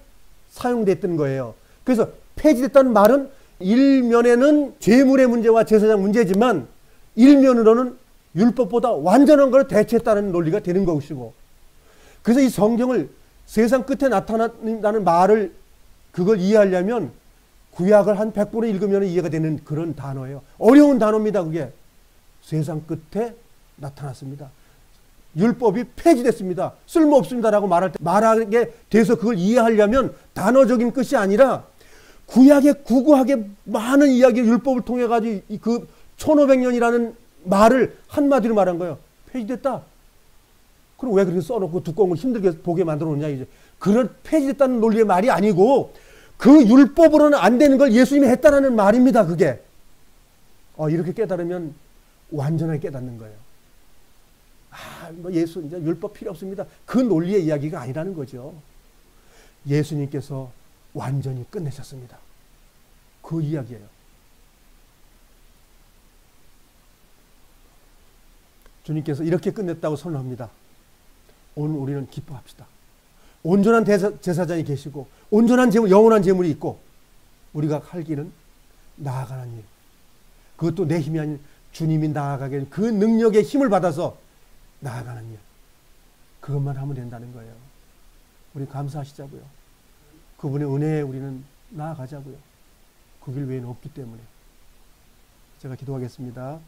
Speaker 1: 사용됐던 거예요. 그래서 폐지됐다는 말은 일면에는 제물의 문제와 제사장 문제지만 일면으로는 율법보다 완전한 걸 대체했다는 논리가 되는 것이고, 그래서 이 성경을 세상 끝에 나타난다는 말을 그걸 이해하려면 구약을 한 100번을 읽으면 이해가 되는 그런 단어예요. 어려운 단어입니다. 그게 세상 끝에 나타났습니다. 율법이 폐지됐습니다. 쓸모없습니다라고 말하게 돼서 그걸 이해하려면 단어적인 끝이 아니라 구약에 구구하게 많은 이야기 율법을 통해 가지고 그 1500년이라는 말을 한마디로 말한 거예요. 폐지됐다. 그럼 왜 그렇게 써놓고 두꺼운 걸 힘들게 보게 만들어 놓냐 이제. 그런 폐지됐다는 논리의 말이 아니고 그 율법으로는 안 되는 걸 예수님이 했다라는 말입니다. 그게. 이렇게 깨달으면 완전하게 깨닫는 거예요. 예수 이제 율법 필요 없습니다. 그 논리의 이야기가 아니라는 거죠. 예수님께서 완전히 끝내셨습니다. 그 이야기예요. 주님께서 이렇게 끝냈다고 선언합니다. 오늘 우리는 기뻐합시다. 온전한 제사장이 계시고 온전한 제물, 영원한 제물이 있고 우리가 할 길은 나아가는 일. 그것도 내 힘이 아닌 주님이 나아가게 하는 그 능력의 힘을 받아서 나아가는 일. 그것만 하면 된다는 거예요. 우리 감사하시자고요. 그분의 은혜에 우리는 나아가자고요. 그 길 외에는 없기 때문에. 제가 기도하겠습니다.